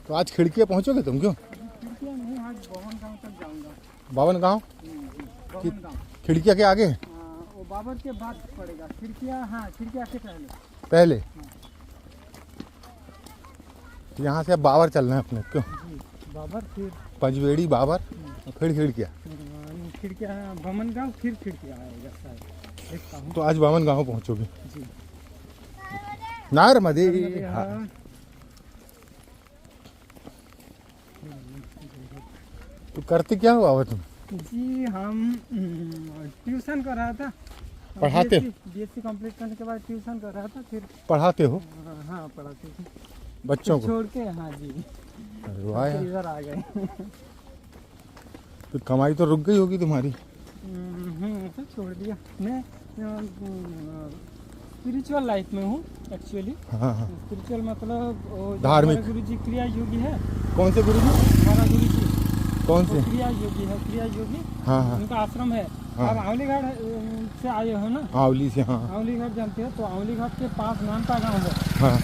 तो आज खिड़कियाँ पहुँचोगे तुम क्यों? खिड़कियाँ नहीं, आज बावन गाँव तक जाऊँगा। बावन गाँव? बावन गाँव। खिड़कियाँ के आगे? वो बाबर के बाद पड़ेगा। खिड़कियाँ, हाँ खिड़कियाँ के पहले। तो यहाँ से अब बाबर चलना है अपने क्यों? बाबर, फिर पंचवेड़ी, बाबर, और फिर खिड़कियाँ। खिड़कियाँ बामन गाँव, फिर खिड़कियाँ आएगा शायद, देखता हूँ। तो आज बावन गाँव पहुँचोगे? जी। नर्मदे हर। तो करते क्या हो बाबा तुम? जी हम ट्यूशन कर रहा था। पढ़ाते? बीएससी कंप्लीट करने के बाद ट्यूशन कर रहा था, फिर पढ़ाते हो हाँ पढ़ाते थे बच्चों को? छोड़ के। हाँ जी, अरे वाह यार, इधर आ गए। तो कमाई तो रुक गई होगी तुम्हारी। सब छोड़ दिया। मैं स्पिरिचुअल लाइफ में हूँ एक्चुअली। हाँ हाँ। स्पिरिचुअल मतलब वो जो धार्मिक। हमारा गुरु जी क्रिया योगी है। कौन से गुरु जी? हमारा गुरु जी कौन वो से? क्रिया योगी है, क्रिया योगी। हाँ हाँ। उनका आश्रम है। हाँ। आप आंवली घाट से आए हो ना? आंवली से। हाँ आंवली घाट जानते हो? तो आंवली घाट के पास नानपा गांव है। हाँ।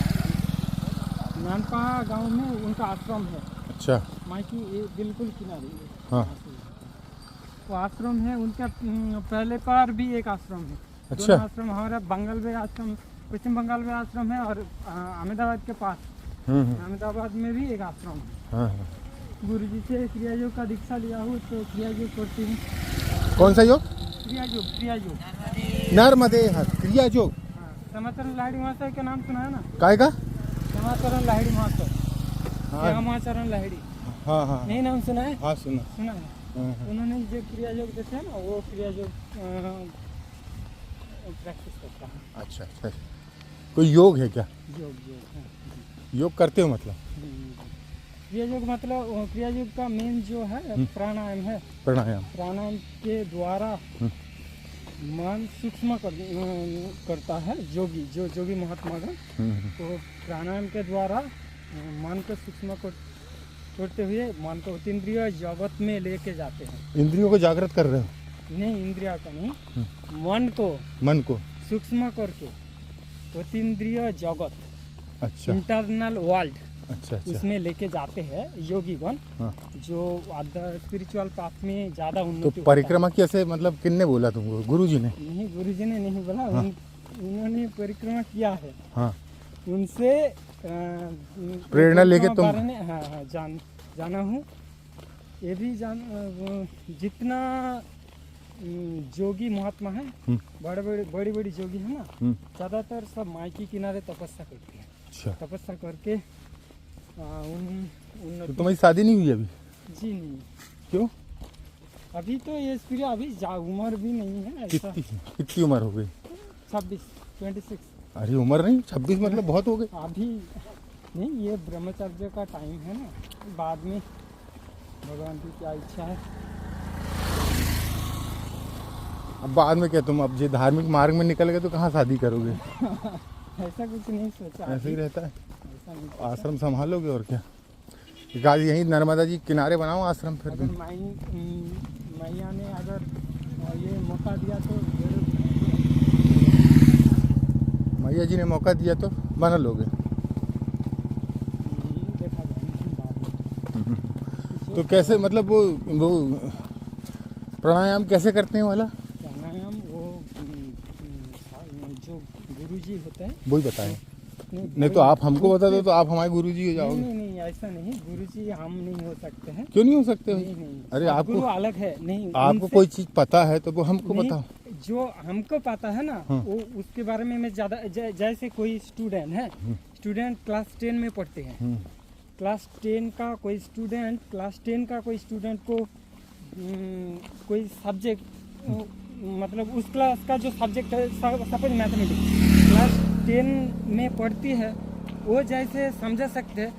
नानपा गांव में उनका आश्रम है। अच्छा। मायकी बिल्कुल किनारे। हाँ। वो आश्रम है उनका। पहले पर भी एक आश्रम है। अच्छा। दोनों आश्रम हमारा बंगाल में आश्रम, पश्चिम बंगाल में आश्रम है, और अहमदाबाद के पास अहमदाबाद में भी एक आश्रम है। हाँ हाँ। गुरु जी से क्रिया योग का दीक्षा लिया हूँ, तो क्रिया योग करती हूँ। कौन सा योग? क्रिया योग, क्रिया योग। नर्मदे हर क्रिया योग। हाँ, समाचरण लाहिड़ी महाशय का नाम सुना है ना? काय का? समाचरण लाहिड़ी महाशय। हाँ समाचरण लाहिड़ी, हाँ हाँ नहीं नाम सुना है? हाँ सुना। सुना है। हाँ हाँ। उन्होंने जो क्रिया योग देते हैं ना, वो क्रिया योग प्रैक्टिस करता है। अच्छा अच्छा। कोई योग है क्या? योग योग, हाँ। योग करते हो मतलब? क्रिया योग मतलब क्रिया योग का मेन जो है प्राणायाम है। प्राणायाम। प्राणायाम के द्वारा मन सूक्ष्म करता है जोगी महात्मागण। तो प्राणायाम के द्वारा मन को सूक्ष्म करते हुए मन को अतीन्द्रिय जगत में लेके जाते हैं। इंद्रियों को जागृत कर रहे हो? नहीं, इंद्रिया का नहीं, मन को सूक्ष्म करके अतीन्द्रिय जगत, अच्छा, इंटरनल वर्ल्ड, अच्छा, उसमें लेके जाते हैं योगीगण। हाँ। जो स्पिरिचुअल पाथ में ज्यादा तो उन्नति परिक्रमा कैसे, मतलब किन्ने बोला तुमको? गुरुजी ने? नहीं, गुरुजी ने नहीं बोला। हाँ। उन्होंने परिक्रमा किया है। हाँ। उनसे प्रेरणा लेके तुम? बारे में हाँ जाना हूँ। ये भी जितना जोगी महात्मा है, बड़ी बड़ी जोगी है ना, ज्यादातर सब माई के किनारे तपस्या करते हैं। अच्छा। तपस्या करके तो तुम्हारी शादी नहीं हुई अभी? जी नहीं। क्यों? अभी तो ये अभी उम्र भी नहीं है ऐसा। कितनी उम्र हो गई? 26। अरे उम्र नहीं, 26 मतलब बहुत हो गई। अभी नहीं, ये ब्रह्मचर्य का टाइम है ना, बाद में भगवान की क्या इच्छा है। अब बाद में क्या, तुम अब जो धार्मिक मार्ग में निकल गए तो कहाँ शादी करोगे? ऐसा कुछ नहीं सोचा। ऐसे ही रहता है। ऐसा नहीं सोचा। आश्रम संभालोगे और क्या? गाज यहीं नर्मदा जी किनारे बनाओ आश्रम। फिर अगर मैया ने अगर ये मौका दिया तो मैया जी ने मौका दिया तो बना लोगे? देखा जाए। तो कैसे, मतलब वो प्राणायाम कैसे करते हैं वाला? प्राणायाम वो जो गुरुजी होते हैं वही बताएं। नहीं तो आप हमको बता दो तो आप हमारे गुरुजी हो जाओगे। नहीं, ऐसा नहीं, गुरुजी हम नहीं हो सकते हैं। क्यों नहीं हो सकते? नहीं, अरे आपको अलग है। नहीं, आपको कोई चीज पता है तो वो हमको नहीं, बताओ। जो हमको पता है ना, हाँ। वो उसके बारे में मैं ज्यादा जैसे कोई स्टूडेंट है, स्टूडेंट क्लास 10 में पढ़ते हैं। क्लास 10 का कोई स्टूडेंट को कोई सब्जेक्ट, मतलब उस क्लास का जो सब्जेक्ट है, सपोज मैथमेटिक्स क्लास 10 में पढ़ती है, वो जैसे समझ सकते हैं।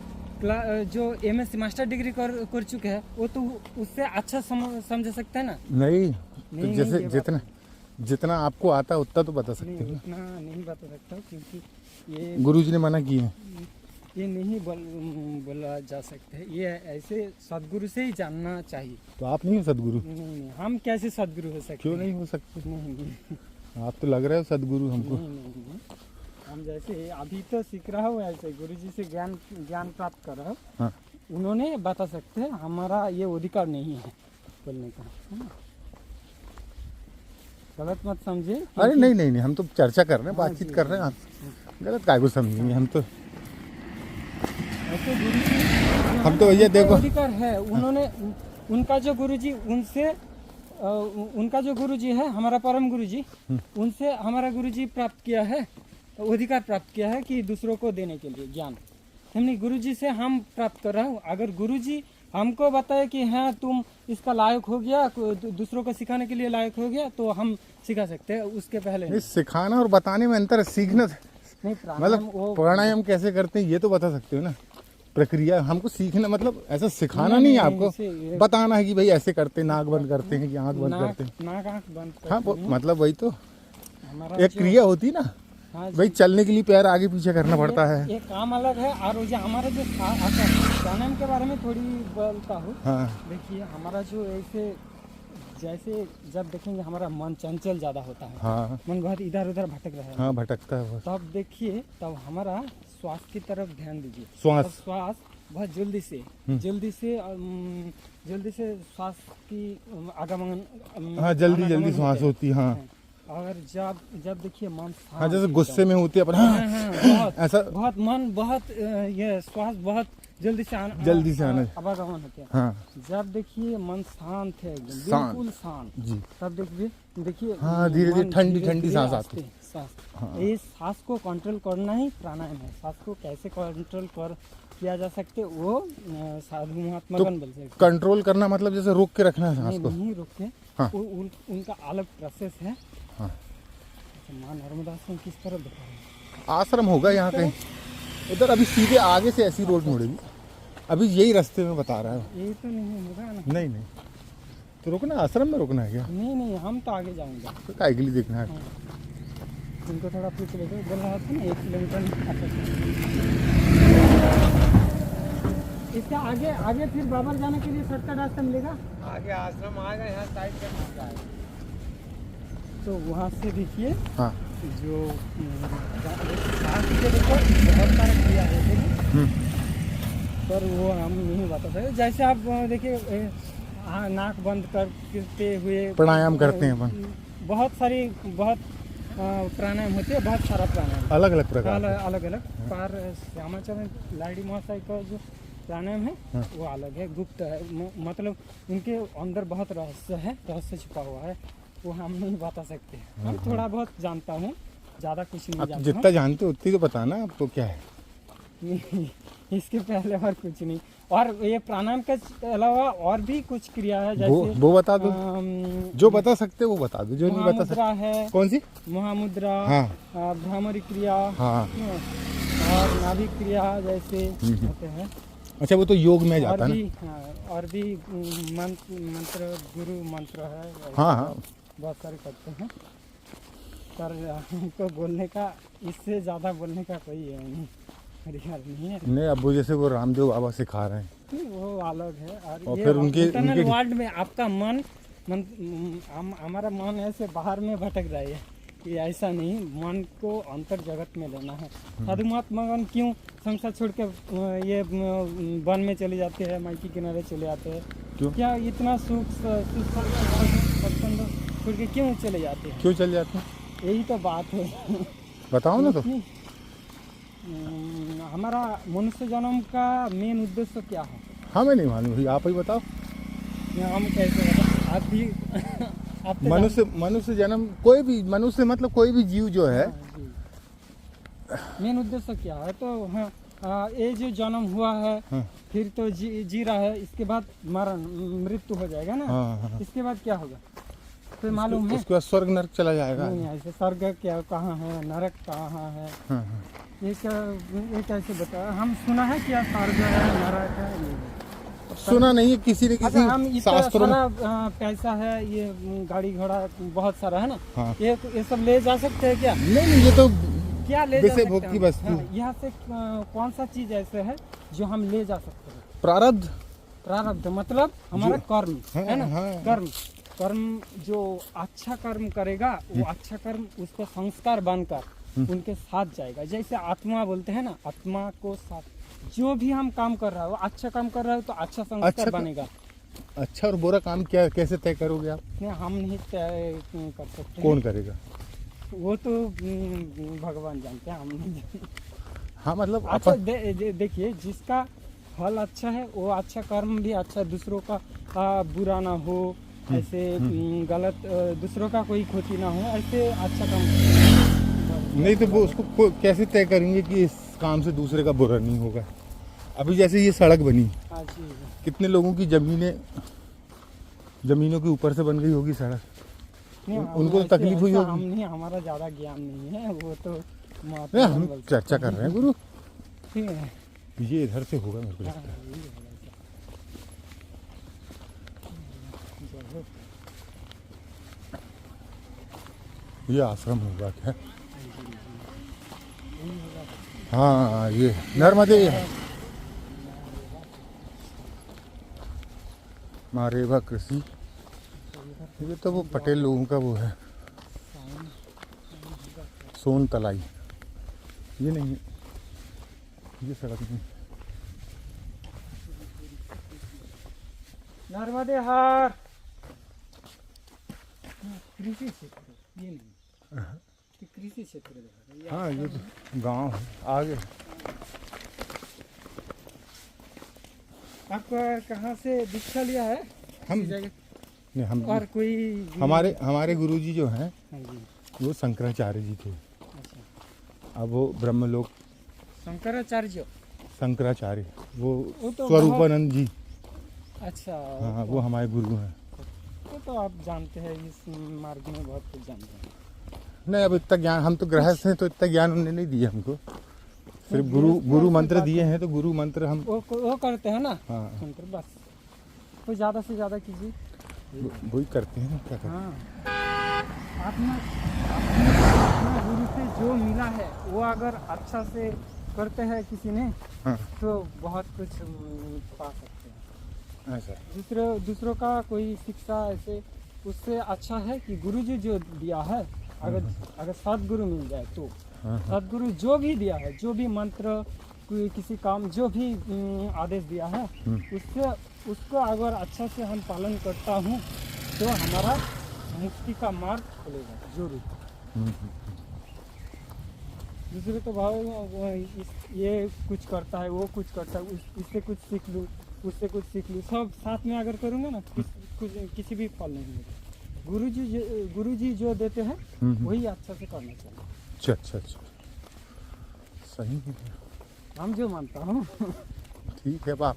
जो MS मास्टर डिग्री कर चुके हैं, वो तो उससे अच्छा समझ सकते हैं ना। नहीं, तो जैसे जितना आपको आता है उतना तो बता सकते नहीं, हो। उतना नहीं बता सकता क्योंकि ये गुरुजी ने मना किया है। ये नहीं बोला जा सकता है। ये ऐसे सदगुरु से ही जानना चाहिए। तो आप नहीं हो सदगुरु? नहीं, हम कैसे सदगुरु हो सकते? क्यों नहीं हो सकते? नहीं, आप तो लग रहे हो सदगुरु हमको। नहीं। हम जैसे अभी तो सीख रहा हूँ, ऐसे गुरुजी से ज्ञान प्राप्त कर रहा हूँ। हाँ। उन्होंने बता सकते हैं, हमारा ये अधिकार नहीं है बोलने का, है ना? गलत मत समझे। अरे नहीं, हम तो चर्चा कर रहे हैं, बातचीत कर रहे हैं। आप गलत काय को समझेंगे? हम तो हम तो भैया देखो, अधिकार है। उन्होंने उनका जो गुरुजी है, हमारा परम गुरुजी, उनसे हमारा गुरुजी प्राप्त किया है, अधिकार प्राप्त किया है कि दूसरों को देने के लिए ज्ञान। हमने गुरुजी से हम प्राप्त कर रहा हूँ। अगर गुरुजी हमको बताए कि हाँ तुम इसका लायक हो गया, दूसरों को सिखाने के लिए लायक हो गया, तो हम सिखा सकते हैं। उसके पहले नहीं, सिखाना और बताने में अंतर है। सीखना नहीं, मतलब प्राणायाम कैसे करते हैं ये तो बता सकते हो ना, प्रक्रिया। हमको सीखना मतलब ऐसा सिखाना नहीं है आपको, बताना है कि भाई ऐसे करते, नाक बंद करते हैं कि आँख बंद करते हैं। नाक आँख बंद हाँ, मतलब वही तो हमारा एक क्रिया होती ना। हाँ, भाई चलने के लिए पैर आगे पीछे करना पड़ता है। ये काम अलग है। और हमारा जो प्राणायाम के बारे में थोड़ी बोलता हूँ। हाँ। देखिए, हमारा जो जैसे जब देखेंगे हमारा मन चंचल ज्यादा होता है। हाँ। मन बहुत इधर उधर भटक रहा है। हाँ, भटकता है बहुत। तब देखिए, तब हमारा श्वास की तरफ ध्यान दीजिए। श्वास बहुत जल्दी से श्वास की आगमन। हाँ, जल्दी श्वास होती है। हाँ। और जब देखिए मन, हाँ, जैसे गुस्से में होती है अपन। हाँ, ऐसा बहुत ये श्वास बहुत जल्दी से आना आवागमन होते हैं। हाँ। जब देखिए मन शांत है, बिल्कुल शांत जी, तब देखिए हाँ, धीरे धीरे ठंडी सांस आती है। हाँ। ये सांस को कंट्रोल करना ही प्राणायाम है। सांस को कैसे कंट्रोल किया जा सकते, वो साधु महात्मा गण बोल सकते। कंट्रोल करना मतलब जैसे रोक के रखना है सांस को? नहीं रोक के। हाँ। उनका अलग प्रोसेस है। हाँ। मां नर्मदा आश्रम किस तरफ दिखा रहे हैं? आश्रम होगा यहाँ कहीं उधर। अभी सीधे आगे से ऐसी रोड मुड़ेगी। अभी यही रास्ते में बता रहा है। ये तो नहीं होगा ना। नहीं नहीं, तो रुकना, आश्रम में रुकना है क्या? नहीं नहीं, हम तो आगे जाएंगे। तो काय के लिए देखना है? उनको थोड़ा पूछ लेते, बोल रहा था ना 1 किलोमीटर इसका आगे आगे फिर बाबर जाने के लिए शॉर्टकट रास्ता मिलेगा। आगे आश्रम आएगा, यहाँ साइड से मार जाएगा। तो वहाँ से देखिए हाँ। जो देखो बहुत सारा क्रिया है, देखिए। पर वो हम नहीं बता सकते। जैसे आप देखिए नाक बंद करते हुए प्राणायाम करते हैं अपन। बहुत प्राणायाम होते हैं, बहुत सारा प्राणायाम अलग अलग प्रकार के। अलग अलग। पर श्यामाचरण लाहिड़ी महाशय का जो प्राणायाम है वो अलग है, गुप्त है। मतलब उनके अंदर बहुत रहस्य छुपा हुआ है, वो हम नहीं बता सकते। हम थोड़ा बहुत जानता हूँ, ज़्यादा कुछ नहीं आप जानता जितना जानते हो उतनी तो बताना, अब तो क्या है। हूँ। इसके पहले और कुछ नहीं। और ये प्राणायाम के अलावा और भी कुछ क्रिया है, जैसे वो बता दो, जो बता सकते हो वो बता दो, जो नहीं बता सकते। महामुद्रा है। कौन सी? महामुद्रा, हाँ। भ्रामरी क्रिया, हाँ। और नाभि क्रिया जैसे होते हैं। अच्छा, वो तो योग में जाता है ना। और भी मंत्र, गुरु मंत्र है। हाँ हाँ, बहुत सारे करते हैं। पर हमको बोलने का, इससे ज़्यादा बोलने का कोई है नहीं, अधिकार नहीं है। नहीं, अब वो जैसे वो रामदेव बाबा सिखा रहे हैं, वो अलग है। और ये फिर उनके इंटरनल वर्ल्ड में आपका मन हमारा मन ऐसे बाहर में भटक रहा है। ये ऐसा नहीं, मन को अंतर जगत में लेना है। साधु महात्मागण क्यों संसार छोड़ के ये वन में चले जाते हैं, माई के किनारे चले जाते हैं? क्यों? क्या इतना सुख सत्संग छोड़ के क्यों चले जाते हैं? क्यों चल जाते हैं? यही तो बात है। बताओ ना तो। हमारा मनुष्य जन्म का मेन उद्देश्य क्या है? हमें नहीं मालूम भाई, आप ही बताओ। हम कैसे बताएं? आप भी आप तो मनुष्य जन्म, कोई भी मनुष्य मतलब कोई भी जीव जो है, मेन उद्देश्य क्या है? तो ये जो जन्म हुआ है, फिर तो जी रहा है, इसके बाद मृत्यु हो जाएगा ना। हाँ। इसके बाद क्या होगा तो मालूम है? उसके बाद स्वर्ग नरक चला जाएगा। नहीं, ऐसे स्वर्ग क्या कहाँ है, नरक कहाँ है? हाँ। ये कैसे बता? हम सुना है क्या स्वर्ग है, नरक है? नहीं। सुना नहीं है किसी ने अच्छा, हम किसी इतना शास्त्रों में। सारा पैसा है, ये गाड़ी घोड़ा बहुत सारा है ना। हाँ। ये सब ले जा सकते हैं क्या? नहीं, ये तो क्या ले जा विषय सकते भोग हैं की हम? वस्तु। हाँ, यहाँ से कौन सा चीज ऐसे है जो हम ले जा सकते हैं? प्रारब्ध। प्रारब्ध मतलब हमारा कर्म है ना। हाँ। कर्म जो अच्छा कर्म करेगा, वो अच्छा कर्म उसको संस्कार बनकर उनके साथ जाएगा। जैसे आत्मा बोलते हैं ना, आत्मा को साथ जो भी हम काम कर रहा है, वो अच्छा काम कर रहा है तो अच्छा संस्कार बनेगा। अच्छा और बुरा काम क्या कैसे तय करोगे आप? नहीं, हम नहीं तय कर सकते। कौन करेगा? वो तो भगवान जानते हैं, हम नहीं जानते। हाँ, मतलब अच्छा देखिए, जिसका फल अच्छा है वो अच्छा कर्म भी अच्छा, दूसरों का बुरा ना हो, ऐसे गलत दूसरों का कोई क्षति ना हो, ऐसे अच्छा काम। नहीं तो वो उसको कैसे तय करेंगे कि इस काम से दूसरे का बुरा नहीं होगा? अभी जैसे ये सड़क बनी, कितने लोगों की जमीनों के ऊपर से बन गई होगी सड़क, उनको तो तकलीफ हुई होगी। हम नहीं, हमारा ज्यादा ज्ञान नहीं है, वो तो हम चर्चा कर रहे हैं गुरु। ठीक है, ये इधर से होगा मेरे को लगता है। ये आश्रम होगा क्या? हाँ, ये नर्मदे है। मारेवा कृषि, ये तो वो पटेल लोगों का वो है, सोन तलाई। ये नहीं है, ये सड़क नहीं। नर्मदे हार कृषि क्षेत्र, ये नहीं, ये कृषि क्षेत्र है। हाँ, ये तो गांव है आगे। आप कहाँ से दीक्षा लिया है? हम जगह नहीं, हम और कोई हमारे गुरुजी जो हैं हाँ जी, वो शंकराचार्य जी थे। अच्छा, अब वो ब्रह्मलोक शंकराचार्य, शंकराचार्य वो तो स्वरूपानंद जी। अच्छा, हाँ, वो हमारे गुरु हैं। तो आप जानते हैं, इस मार्ग में बहुत कुछ जानते हैं। नहीं, अब इतना ज्ञान, हम तो गृहस्थ हैं तो इतना ज्ञान उन्होंने नहीं दिया हमको। सिर्फ गुरु मंत्र दिए हैं तो गुरु मंत्र हम वो करते हैं ना हाँ मंत्र, बस कोई ज़्यादा से ज़्यादा कीजिए। वही करते हैं ना, क्या करते हैं। हाँ, अपना गुरु से जो मिला है वो अगर अच्छा से करते हैं किसी ने हाँ तो बहुत कुछ पा सकते हैं। ऐसा दूसरों का कोई शिक्षा ऐसे उससे अच्छा है कि गुरुजी जो दिया है, अगर सदगुरु मिल जाए तो हाँ सदगुरु जो भी दिया है, जो भी मंत्र कोई किसी काम जो भी आदेश दिया है उसको अगर अच्छा से हम पालन करता हूँ तो हमारा मुक्ति का मार्ग खुलेगा जरूर। दूसरे तो भाव ये कुछ करता है, वो कुछ करता है, इससे कुछ सीख लूँ, उससे कुछ सीख लूँ, सब साथ में अगर करूँगा ना किसी भी फल नहीं मिलेगा। गुरुजी जो देते हैं वही अच्छा से करना चाहिए। अच्छा सही है, हम जो मानता हूँ। ठीक है बाप।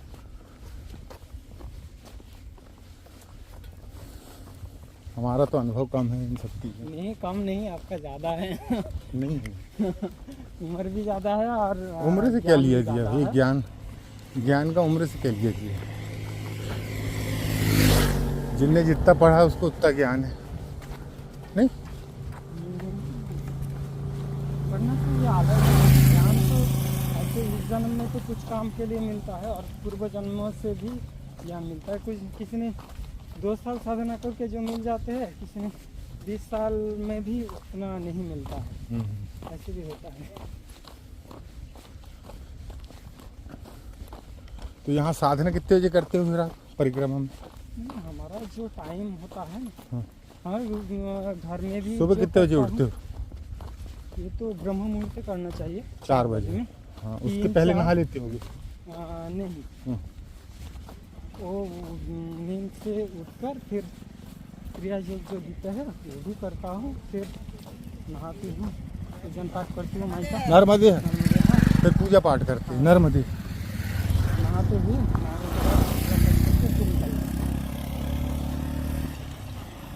हमारा तो अनुभव कम है इन सब चीज़ों। नहीं कम नहीं, आपका ज़्यादा है। नहीं है, उम्र भी ज़्यादा है और उम्र से क्या ज्ञान भी लिया दिया ज़्यादा भाई, है। ज्ञान का उम्र से क्या लिया दिया। जिनने जितना पढ़ा उसको उतना ज्ञान है नहीं। पढ़ना चाहिए आधा ज्ञान तो ऐसे इस जन्म में तो कुछ काम के लिए मिलता है और पूर्व जन्मों से भी ज्ञान मिलता है। कुछ किसी ने 2 साल साधना करके जो मिल जाते हैं, किसी ने 20 साल में भी उतना नहीं मिलता है, ऐसे भी होता है। तो यहाँ साधना कितने बजे करते हो फिर आप परिक्रमा में? हमारा जो टाइम होता है हाँ। हाँ, घर में भी सुबह जो कितने बजे करता उठते हो? हूँ, ये तो ब्रह्म मुहूर्त से करना चाहिए 4 बजे। में। हाँ, उसके 3, पहले 4 नहा लेते होगे? नहीं, वो नींद से उठकर फिर क्रिया योग जो देते हैं वो भी करता हूँ, फिर नहाती हूँ, पूजन पाठ करती हूँ माई का। नर्मदे फिर पूजा पाठ करते हैं नर्मदे। नहाते हुए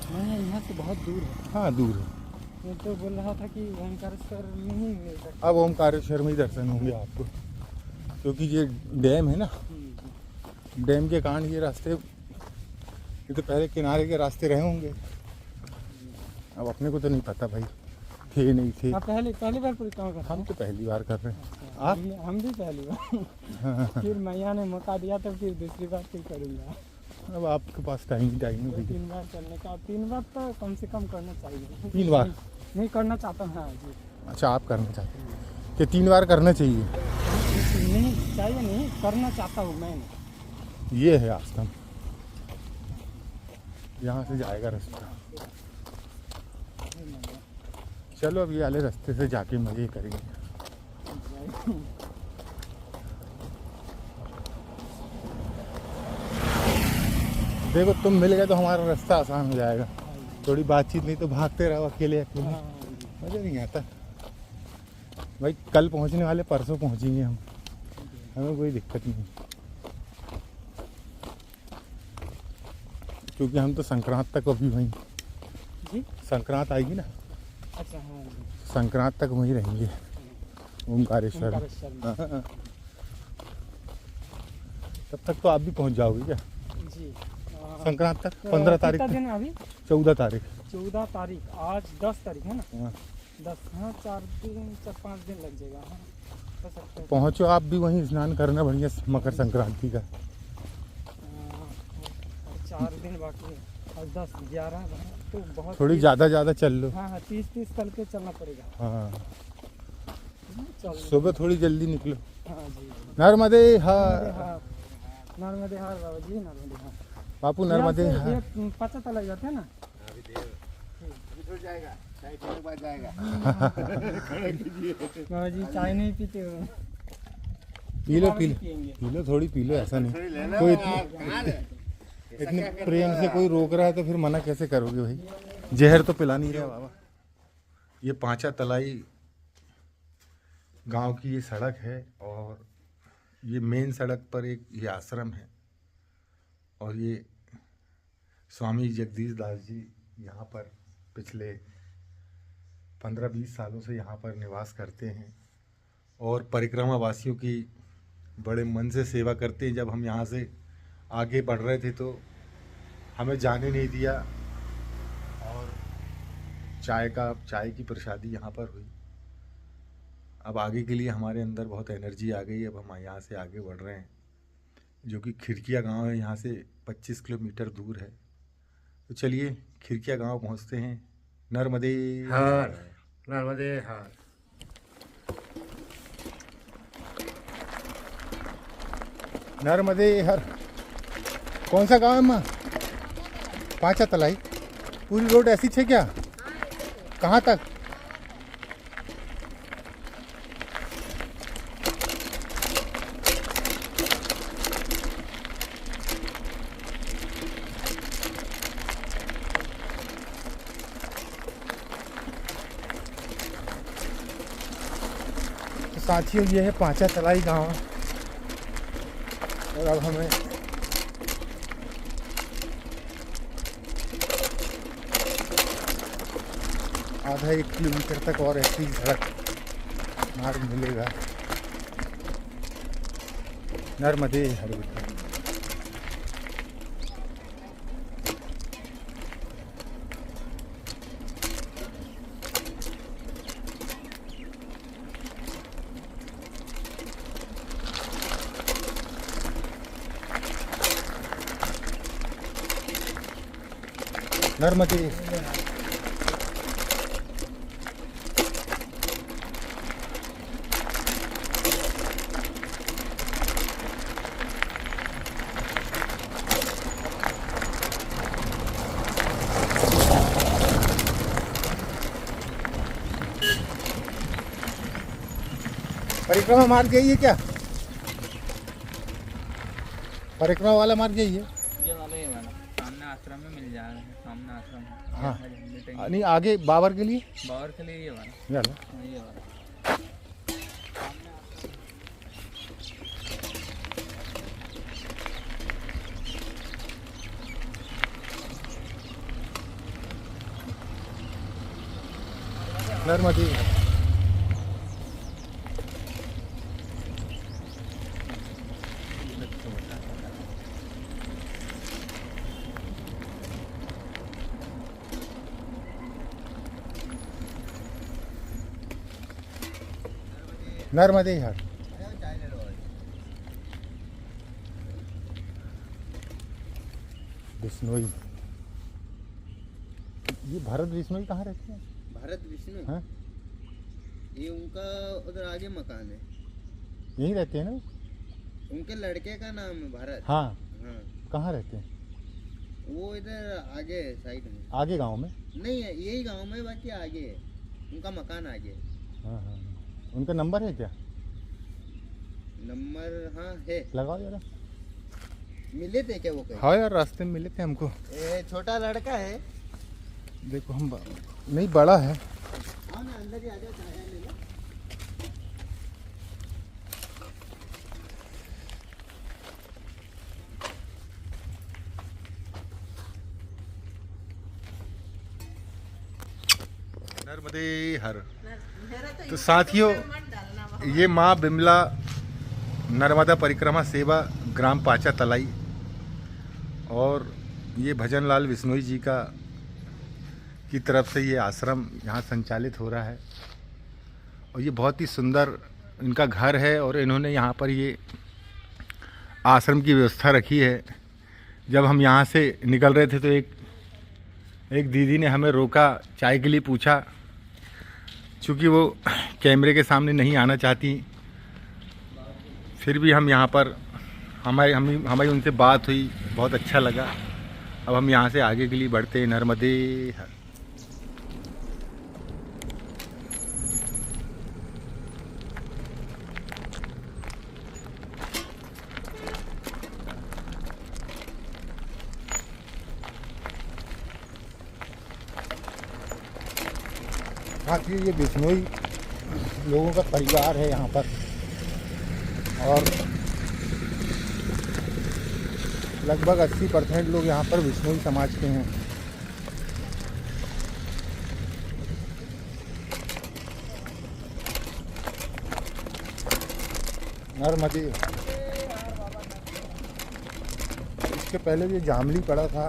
मैं यहाँ से बहुत दूर है। हाँ दूर है। मैं तो बोल रहा था कि ओंकारेश्वर में ही मिल सकता अब ओमकारेश्वर में ही दर्शन होंगे आपको, क्योंकि ये डैम है ना, डैम के कारण ये रास्ते, ये तो पहले किनारे के रास्ते रहे होंगे, अब अपने को तो नहीं पता भाई, थे नहीं थे। आप पहली बार परिक्रमा कर रहे हम हैं? तो पहली बार कर रहे हैं। आप? हम भी पहली बार। फिर मैया ने मौका दिया तो फिर दूसरी बार फिर करूँगा। अब आपके पास टाइम है भैया। 3 बार चलने का, 3 बार तो कम से कम करना चाहिए। 3 बार? नहीं करना चाहता हूँ। हाँ जी। अच्छा आप करना चाहते हैं कि 3 बार करना चाहिए? नहीं चाहिए, नहीं करना चाहता हूँ मैं। ये है आश्रम, यहाँ से जाएगा रास्ता। चलो अब ये वाले रास्ते से जाके मजे करेंगे। देखो तुम मिल गए तो हमारा रास्ता आसान हो जाएगा, थोड़ी बातचीत, नहीं तो भागते रहो अकेले अकेले, मज़ा नहीं आता भाई। कल पहुंचने वाले, परसों पहुंचेंगे हम, हमें कोई दिक्कत नहीं, क्योंकि हम तो संक्रांत तक अभी वहीं, जी संक्रांत आएगी ना, अच्छा हाँ जी। संक्रांत तक वहीं रहेंगे ओमकारेश्वर में। ओंकारेश्वर में। हाँ। तब तक तो आप भी पहुंच जाओगे क्या? जी संक्रांत तक 15 तारीख कितना तक, दिन अभी? 14 तारीख। 14 तारीख, आज 10 तारीख है ना? हाँ। 10, हाँ 4-5 दिन लग जाएगा। हाँ हो सकता है। पहुंचो आप भी वहीं, स्नान करना बढ़िया मकर संक्रांति का। 4 दिन बाकी है, और 10, 11 तो बहुत थोड़ी ज़्यादा चल लो। हाँ 30 करके चलना पड़ेगा। हाँ चल सुबह थोड़ी जल्दी निकलो। हाँ जी। नर्मदे नर्मदे हार हार, नर्मदे हार बाबा जी, नर्मदे हार। बापू, नर्मदे यहाँ से हार। ये पता चला जाता है ना। बाबा जी चाय नहीं पीते हो? पी लो पिएंगे। पी लो थोड़ी पी लो, ऐसा नहीं, कोई इतने प्रेम से कोई रोक रहा है तो फिर मना कैसे करोगे भाई? जहर तो पिला नहीं रहा बाबा। ये पांचा तलाई गांव की ये सड़क है, और ये मेन सड़क पर एक ये आश्रम है, और ये स्वामी जगदीश दास जी यहाँ पर पिछले 15-20 सालों से यहाँ पर निवास करते हैं, और परिक्रमा वासियों की बड़े मन से सेवा करते हैं। जब हम यहाँ से आगे बढ़ रहे थे तो हमें जाने नहीं दिया और चाय की प्रसादी यहाँ पर हुई। अब आगे के लिए हमारे अंदर बहुत एनर्जी आ गई। अब हम यहाँ से आगे बढ़ रहे हैं, जो कि खिड़किया गांव है, यहाँ से 25 किलोमीटर दूर है। तो चलिए खिड़किया गांव पहुँचते हैं। नर्मदे हर नर्मदे हर। नर्मदे हर कौन सा गांव है माँ? पांचा तलाई। पूरी रोड ऐसी है क्या? कहाँ तक? तो साथियों ये है पांचा तलाई गांव और अब हमें आधा 1 किलोमीटर तक और ऐसी सड़क मार्ग मिलेगा। नर्मदे हर। नर्मदे परिक्रमा मार्ग यही है क्या? परिक्रमा वाला मार्ग यही है? ये वाला ही वाला सामने आश्रम में मिल जाएगा। सामने आश्रम है। हाँ नहीं, आगे बाबर के लिए? बावर के लिए ये वाला। ये वाला। हाँ, ये वाला। नर्मदे नर्मदे हर। बिश्नोई। ये भरत बिश्नोई कहाँ रहते हैं? भारत विष्णु। हाँ? ये उनका उधर आगे मकान है। यहीं रहते हैं ना? उनके लड़के का नाम है भारत। हाँ। हाँ, कहाँ रहते हैं? वो इधर आगे साइड में। आगे गांव में? नहीं है, यही गांव में, बाकी आगे है उनका मकान आगे है। हाँ हाँ। उनका नंबर है क्या? नंबर हाँ है। लगाओ जरा। मिले थे क्या वो कहीं? हाँ यार, रास्ते में मिले थे हमको। छोटा लड़का है। देखो हम नहीं, बड़ा है। हाँ ना, अंदर ही आ जाओ, चाय ले लो। नर्मदे हर। तो साथियों, ये माँ बिमला नर्मदा परिक्रमा सेवा ग्राम पाचा तलाई और ये भजनलाल बिश्नोई जी का की तरफ से ये आश्रम यहाँ संचालित हो रहा है। और ये बहुत ही सुंदर इनका घर है और इन्होंने यहाँ पर ये आश्रम की व्यवस्था रखी है। जब हम यहाँ से निकल रहे थे तो एक दीदी ने हमें रोका, चाय के लिए पूछा। चूँकि वो कैमरे के सामने नहीं आना चाहती, फिर भी हम यहाँ पर हमारी उनसे बात हुई, बहुत अच्छा लगा। अब हम यहाँ से आगे के लिए बढ़ते हैं। नर्मदे हर। साथियों, ये बिश्नोई लोगों का परिवार है यहाँ पर और लगभग 80% लोग यहाँ पर बिश्नोई समाज के हैं। नर्मदे। इसके पहले ये जामली पड़ा था,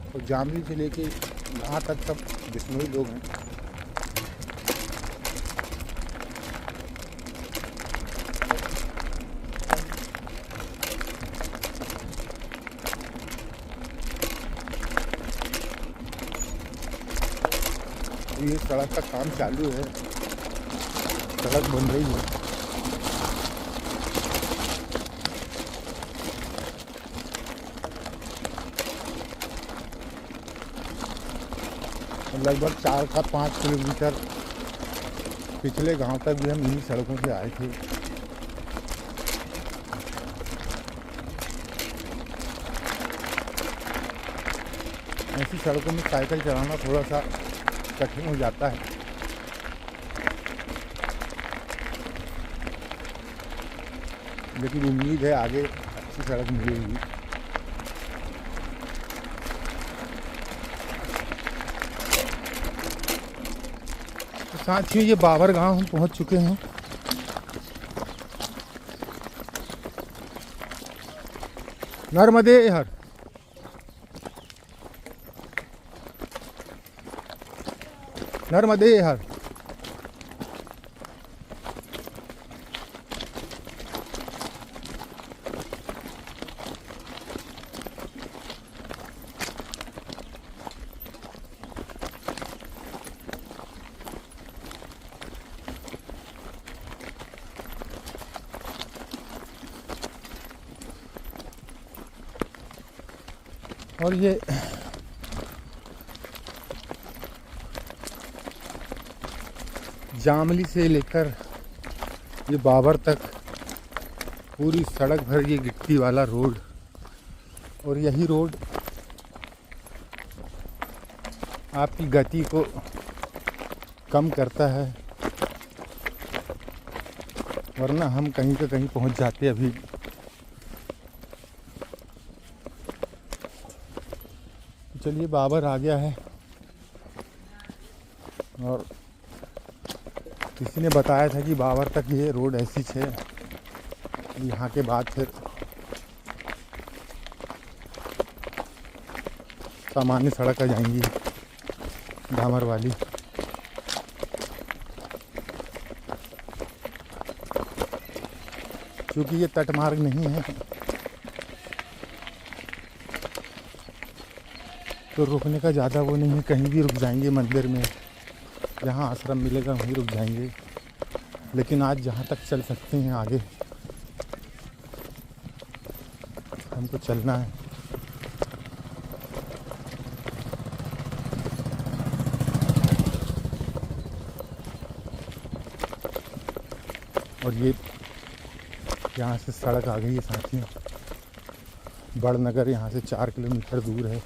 और जामली से लेके यहाँ तक सब बिश्नोई लोग हैं। ये सड़क का काम चालू है, सड़क बन रही है। लगभग 4 से 5 किलोमीटर पिछले गांव तक भी हम इन्हीं सड़कों से आए थे। ऐसी सड़कों में साइकिल चलाना थोड़ा सा कठिन हो जाता है, लेकिन उम्मीद है आगे अच्छी सड़क मिलेगी। तो साथियों, ये बाबर गांव हम पहुंच चुके हैं। नर्मदे हर। नर्मदे हर। और ये जामली से लेकर ये बाबर तक पूरी सड़क भर ये गिट्टी वाला रोड, और यही रोड आपकी गति को कम करता है, वरना हम कहीं से कहीं पहुंच जाते अभी। चलिए, बाबर आ गया है, और किसी ने बताया था कि बाबर तक ये रोड ऐसी है, यहाँ के बाद फिर सामान्य सड़क आ जाएंगी डामर वाली। क्योंकि ये तट मार्ग नहीं है, तो रुकने का ज़्यादा वो नहीं है, कहीं भी रुक जाएंगे। मंदिर में जहाँ आश्रम मिलेगा वहीं रुक जाएंगे, लेकिन आज जहाँ तक चल सकते हैं आगे हमको चलना है। और ये यहाँ से सड़क आ गई है साथियों, बड़नगर यहाँ से 4 किलोमीटर दूर है।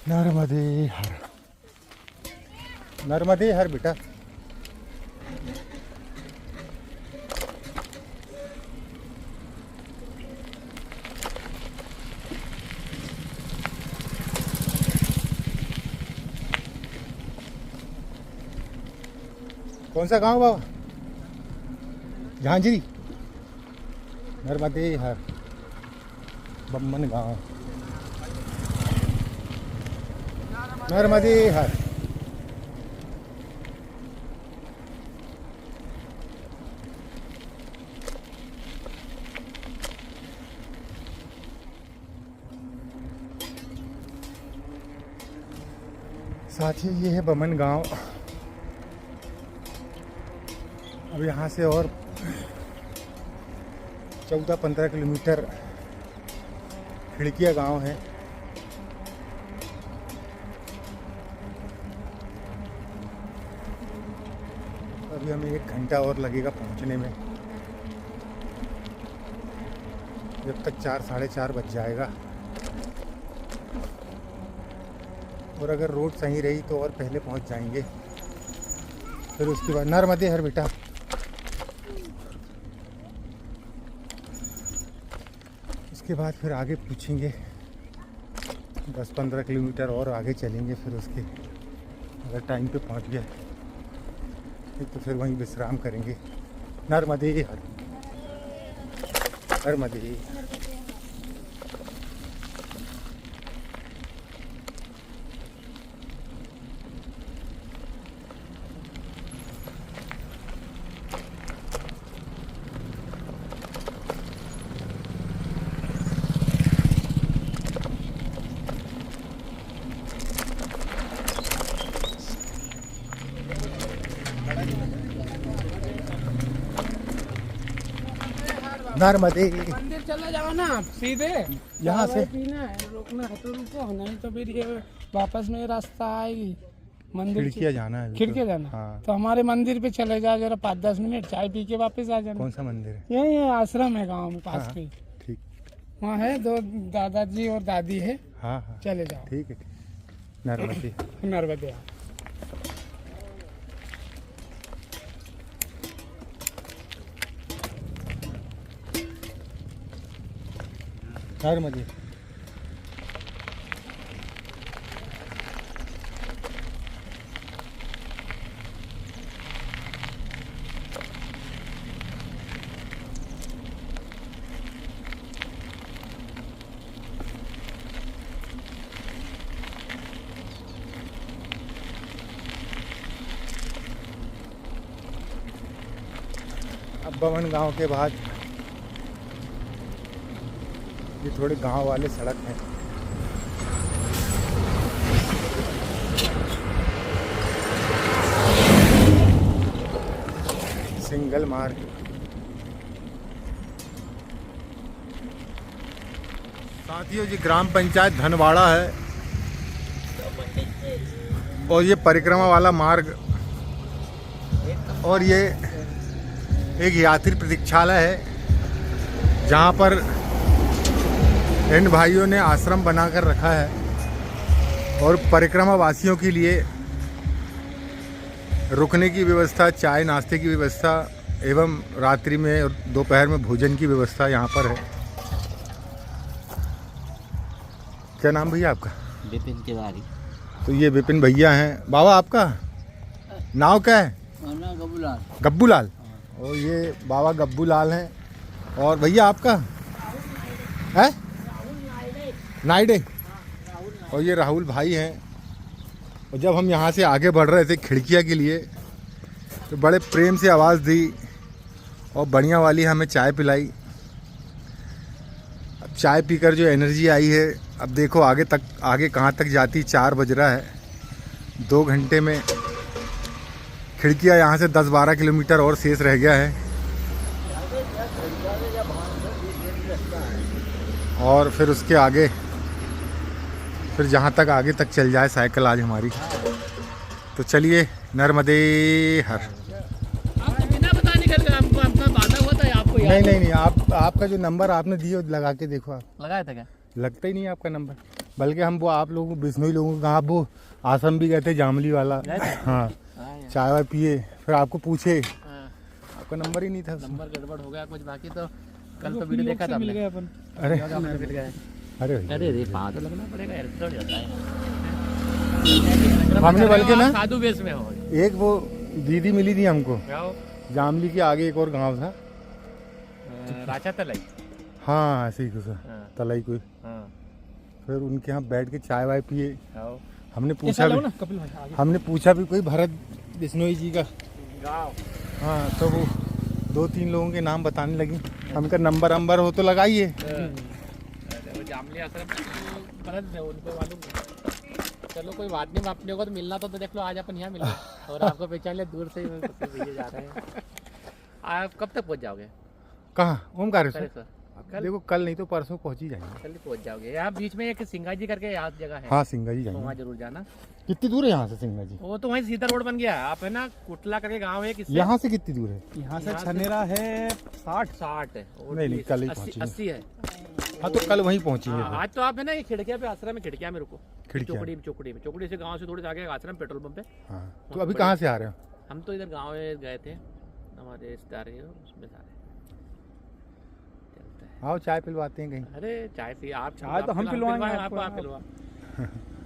नर्मदे हर। नर्मदे हर बेटा। कौन सा गांव बाबा? झांझरी। नर्मदे हर बम्बन गांव। नर्मदे हर। साथियों, ये है बमन गांव। अब यहाँ से और 14-15 किलोमीटर खिड़किया गांव है। अभी हमें 1 घंटा और लगेगा पहुंचने में, जब तक 4 साढ़े 4 बज जाएगा। और अगर रोड सही रही तो और पहले पहुंच जाएंगे। फिर उसके बाद नर्मदे हर बेटा। उसके बाद फिर आगे पूछेंगे 10-15 किलोमीटर और आगे चलेंगे, फिर उसके अगर टाइम पे पहुंच गए तो फिर वहीं विश्राम करेंगे। नर्मदे हर, नर्मदे। नर्मदे। मंदिर चले जाओ ना आप सीधे, यहाँ से पीना है, रोकना है तो रुको, नहीं तो फिर ये वापस में रास्ता आएगी मंदिर। खिड़किया जाना है। खिड़किया जाना। हाँ। तो हमारे मंदिर पे चले जाओ जरा, 5-10 मिनट चाय पी के वापस आ जाना। कौन सा मंदिर है? यही है, आश्रम है गांव में पास हाँ, पे। ठीक। वहाँ है 2 दादाजी और दादी है। हाँ हाँ चले जाओ। ठीक है। नर्मदे। नर्मदे। नर्मदे। अब बमन गांव के बाद ये थोड़े गांव वाले सड़क हैं। सिंगल मार्ग। साथियों जी, ग्राम पंचायत धनवाड़ा है और ये परिक्रमा वाला मार्ग, और ये एक यात्री प्रतीक्षालय है जहाँ पर इन भाइयों ने आश्रम बनाकर रखा है और परिक्रमा वासियों के लिए रुकने की व्यवस्था, चाय नाश्ते की व्यवस्था एवं रात्रि में और दोपहर में भोजन की व्यवस्था यहाँ पर है। क्या नाम भैया आपका? विपिन तिवारी। तो ये विपिन भैया हैं। बाबा आपका नाम क्या है? गब्बूलाल। गब्बूलाल। और ये बाबा गब्बूलाल हैं। और भैया आपका है? नाइडे। और ये राहुल भाई हैं। और जब हम यहाँ से आगे बढ़ रहे थे खिड़किया के लिए तो बड़े प्रेम से आवाज़ दी और बढ़िया वाली हमें चाय पिलाई। अब चाय पीकर जो एनर्जी आई है, अब देखो आगे कहाँ तक जाती। 4 बज रहा है। 2 घंटे में खिड़किया यहाँ से 10-12 किलोमीटर और शेष रह गया है। और फिर उसके आगे फिर जहाँ तक आगे तक चल जाए साइकिल आज हमारी। तो चलिए, नर्मदे हर। आपको बिना बताने कर हमको आपका वादा हुआ था आपको याद? नहीं, आपका जो नंबर आपने दिया लगा के देखो। आप लगाया था क्या? लगता ही नहीं आपका नंबर। बल्कि हम वो आप लोगों को, बिश्नोई लोगों को कहाँ, वो आश्रम भी गए थे जामली वाला। हाँ, चाय वाय पिए, फिर आपको पूछे, आपका नंबर ही नहीं था। नंबर गड़बड़ हो गया कुछ, बाकी तो कल तो वीडियो देखा था हमने। अरे अरे अरे रे पाँच तो लगना पड़ेगा यार, तो नहीं होता है। हमने बल्कि ना साधु बेस में हो। एक वो दीदी मिली थी हमको, क्या हो? जामली के आगे एक और गांव था, राजा तलाई। हाँ ऐसे ही कुछ हाँ। तलाई कोई। हाँ। फिर उनके यहाँ बैठ के चाय वाय पिए। आओ। हमने पूछा भी, कपिल भाई आगे। हमने पूछा भी कोई भरत बिश्नोई जी का गाँव। हाँ, तो वो 2-3 लोगों के नाम बताने लगी। हमका नंबर हो तो लगाइए। वो जामली आश्रम भरत है, उनको मालूम है। चलो कोई बात नहीं, अपने को तो मिलना तो देख लो, आज अपन यहाँ मिले और आपको पहचान ले दूर से ही भैया जा रहे हैं। आप कब तक पहुँच जाओगे? कहाँ? ओमकारेश्वर। सर देखो कल नहीं तो परसों पहुँच ही जाएंगे। कल पहुँच जाओगे। यहाँ बीच में एक सिंगा जी करके याद जगह है। हाँ, सिंगा जी तो वहाँ जाएंगे। जरूर जाना। कितनी दूर है यहाँ से सिंगा जी? वो तो वहीं सीधा रोड बन गया। आप है ना कुटला करके गांव है, किससे? यहाँ से कितनी दूर है? यहाँ से छनेरा है 60 है। और नहीं, कल ही 80 है। हाँ, तो कल वहीं पहुँचेंगे। हाँ, आज तो आप है ना ये खिड़किया पे आश्रम में, खिड़किया में रुको। खिड़किया। चौकड़ी से गांव से थोड़े आगे आश्रम पेट्रोल पंप पे। हाँ, तो अभी कहाँ से आ रहे हो? हम तो इधर गांव में गए थे, हमारे रिश्तेदार है उसमें सारे। चलते हैं। आओ चाय पिलवाते हैं कहीं। अरे चाय पी आप। चाय तो हम पिलवाएंगे आपको। आप पिलवा।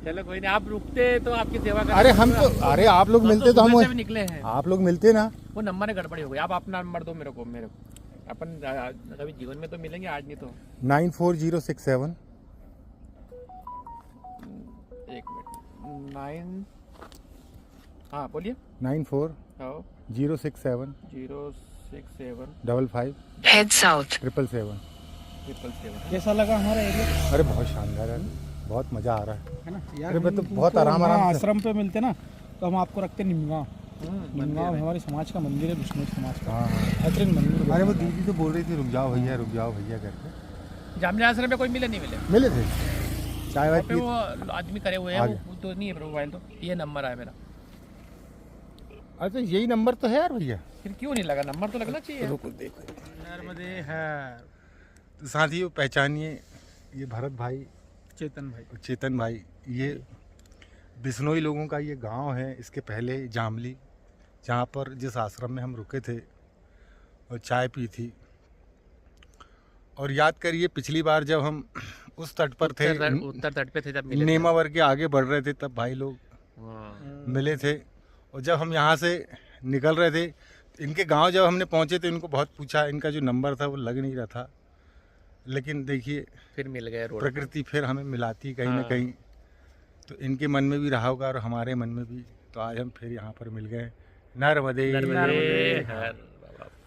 चलो कोई नहीं, आप रुकते तो आपकी सेवा करें। अरे हम तो, अरे आप लोग मिलते तो हम सुबह से भी निकले हैं। आप लोग मिलते ना। वो नंबर में गड़बड़ी हो गई, आप अपना नंबर दो मेरे को। अपन कभी जीवन में तो मिलेंगे, आज नहीं तो। 94067 एक मिनट, 9 हाँ बोलिए। 94067 067 55 Head south. 777। 777। कैसा लगा हमारा एरिया? अरे बहुत शानदार है, बहुत मज़ा आ रहा है ना अरे मैं तो बहुत आराम से आश्रम पे मिलते ना, तो हम आपको रखते निमगांव। निमगांव हमारे समाज का मंदिर है, विष्णु समाज का। हाँ बेहतरीन मंदिर। अरे वो दीदी तो बोल रही थी रुक जाओ भैया करके। जामने आश्रम में कोई मिले नहीं मिले? मिले थे, चाय वाय पे पी। वो आदमी करे हुए हैं, वो तो नहीं है मोबाइल, तो ये नंबर है मेरा। अच्छा यही नंबर तो है यार भैया, फिर क्यों नहीं लगा? नंबर तो लगना चाहिए। रुको देखो नर्मदे है। तो साथियों पहचानिए, ये भरत भाई, चेतन भाई, ये बिश्नोई लोगों का ये गांव है। इसके पहले जामली, जहाँ पर जिस आश्रम में हम रुके थे और चाय पी थी। और याद करिए पिछली बार जब हम उस तट पर थे, उत्तर तट पे थे, जब मिले थे। नेमावर के आगे बढ़ रहे थे, तब भाई लोग मिले थे। और जब हम यहाँ से निकल रहे थे, इनके गांव जब हमने पहुँचे तो इनको बहुत पूछा, इनका जो नंबर था वो लग नहीं रहा था। लेकिन देखिए फिर मिल गए रोड। प्रकृति फिर हमें मिलाती कहीं ना कहीं, तो इनके मन में भी रहा होगा और हमारे मन में भी। तो आज हम फिर यहाँ पर मिल गए। नर्मदे।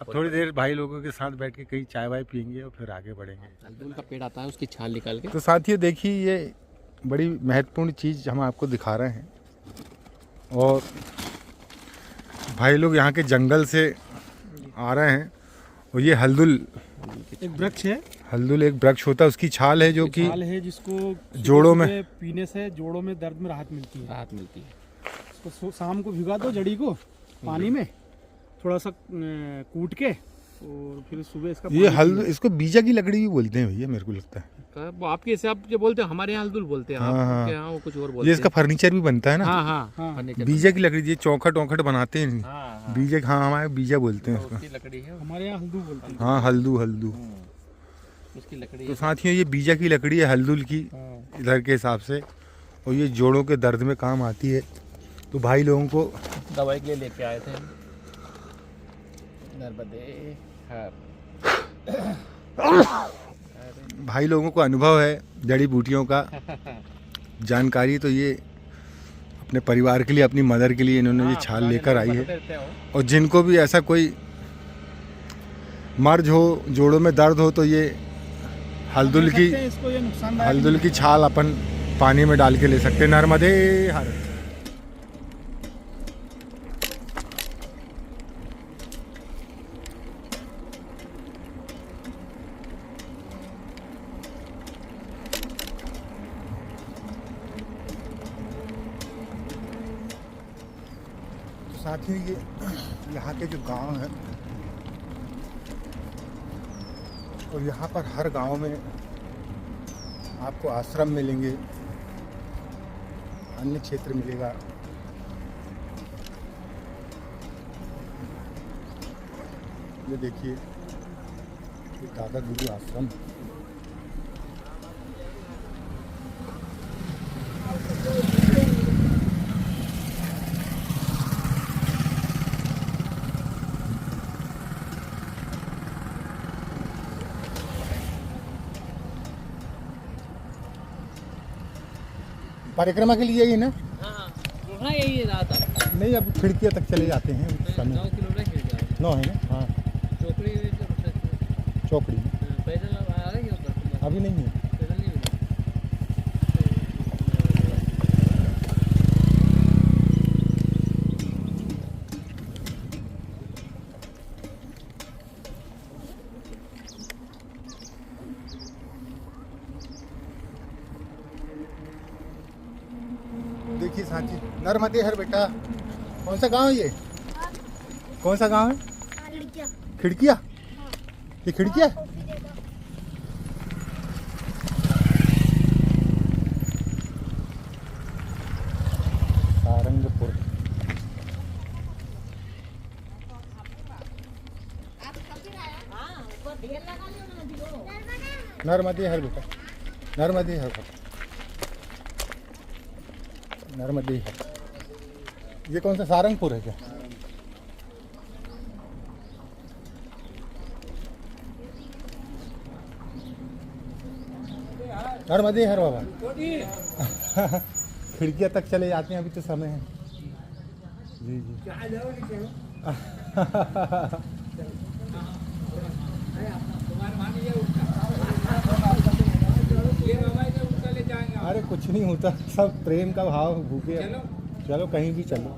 अब थोड़ी देर भाई लोगों के साथ बैठ के कहीं चाय वाय पियेंगे और फिर आगे बढ़ेंगे। हल्दूल का पेड़ आता है, उसकी छाल निकाल के। तो साथियों देखिए, ये बड़ी महत्वपूर्ण चीज़ हम आपको दिखा रहे हैं। और भाई लोग यहाँ के जंगल से आ रहे हैं। और ये हल्दुल एक वृक्ष है। हल्दुल एक वृक्ष होता है, उसकी छाल है जो कि छाल है जिसको जोड़ों में पीने से जोड़ों में दर्द में राहत मिलती है। राहत मिलती है। उसको शाम को भिगा दो जड़ी को पानी में, थोड़ा सा कूट के, और फिर सुबह इसका ये हल्दुल, इसको बीजा की लकड़ी भी बोलते हैं भैया, मेरे को लगता है। वो आपके हिसाब से बोलते हैं, हमारे यहाँ हल्दुल बोलते हैं। हाँ, हाँ। आपके यहाँ वो कुछ और बोलते हैं। ये इसका फर्नीचर भी बनता है ना। हाँ हाँ, फर्नीचर। बीजा की लकड़ी, ये चौखट वौखट बनाते हैं। हाँ, बीजा, हाँ हमारे बीजा बोलते हैं उसका। उसकी लकड़ी है, हमारे यहाँ हल्दू बोलते हैं। हाँ हल्दू। उसकी लकड़ी। तो साथियों ये बीजा की लकड़ी है हल्दुल की, इधर के हिसाब से। और ये जोड़ों के दर्द में काम आती है। तो भाई लोगों को दवाई के लिए लेके आए थे। नर्मदे हाँ। भाई लोगों को अनुभव है जड़ी बूटियों का, जानकारी। तो ये अपने परिवार के लिए, अपनी मदर के लिए इन्होंने ये छाल लेकर आई है। और जिनको भी ऐसा कोई मर्ज हो, जोड़ों में दर्द हो, तो ये हल्दुल की छाल अपन पानी में डाल के ले सकते हैं। नर्मदे हर। साथियों ये यहाँ के जो गांव है, और यहाँ पर हर गांव में आपको आश्रम मिलेंगे, अन्य क्षेत्र मिलेगा। ये देखिए, ये दादा गुरु आश्रम। परिक्रमा के लिए ही ना? हाँ यही है रात। नहीं, अब खिड़कियाँ तक चले जाते हैं समय। 9 किलोमीटर खिड़ जाए। 9 है ना? हाँ चौकड़ी पैदल आ रही है, अभी नहीं है। पैदल नहीं मिला। देखिए साथी, नर्मदे हर बेटा। कौन सा गांव है ये? कौन सा गांव है? खिड़किया। ये खिड़किया। सारंगपुर। नर्मदे हर बेटा, नर्मदे हर बेटा। नर्मदे है। ये कौन सा सारंगपुर है क्या? नर्मदे हर बाबा। खिड़कियाँ तक चले जाते हैं, अभी तो समय है। जी जी। अरे कुछ नहीं होता, सब प्रेम का भाव भूखे। चलो कहीं भी चलो।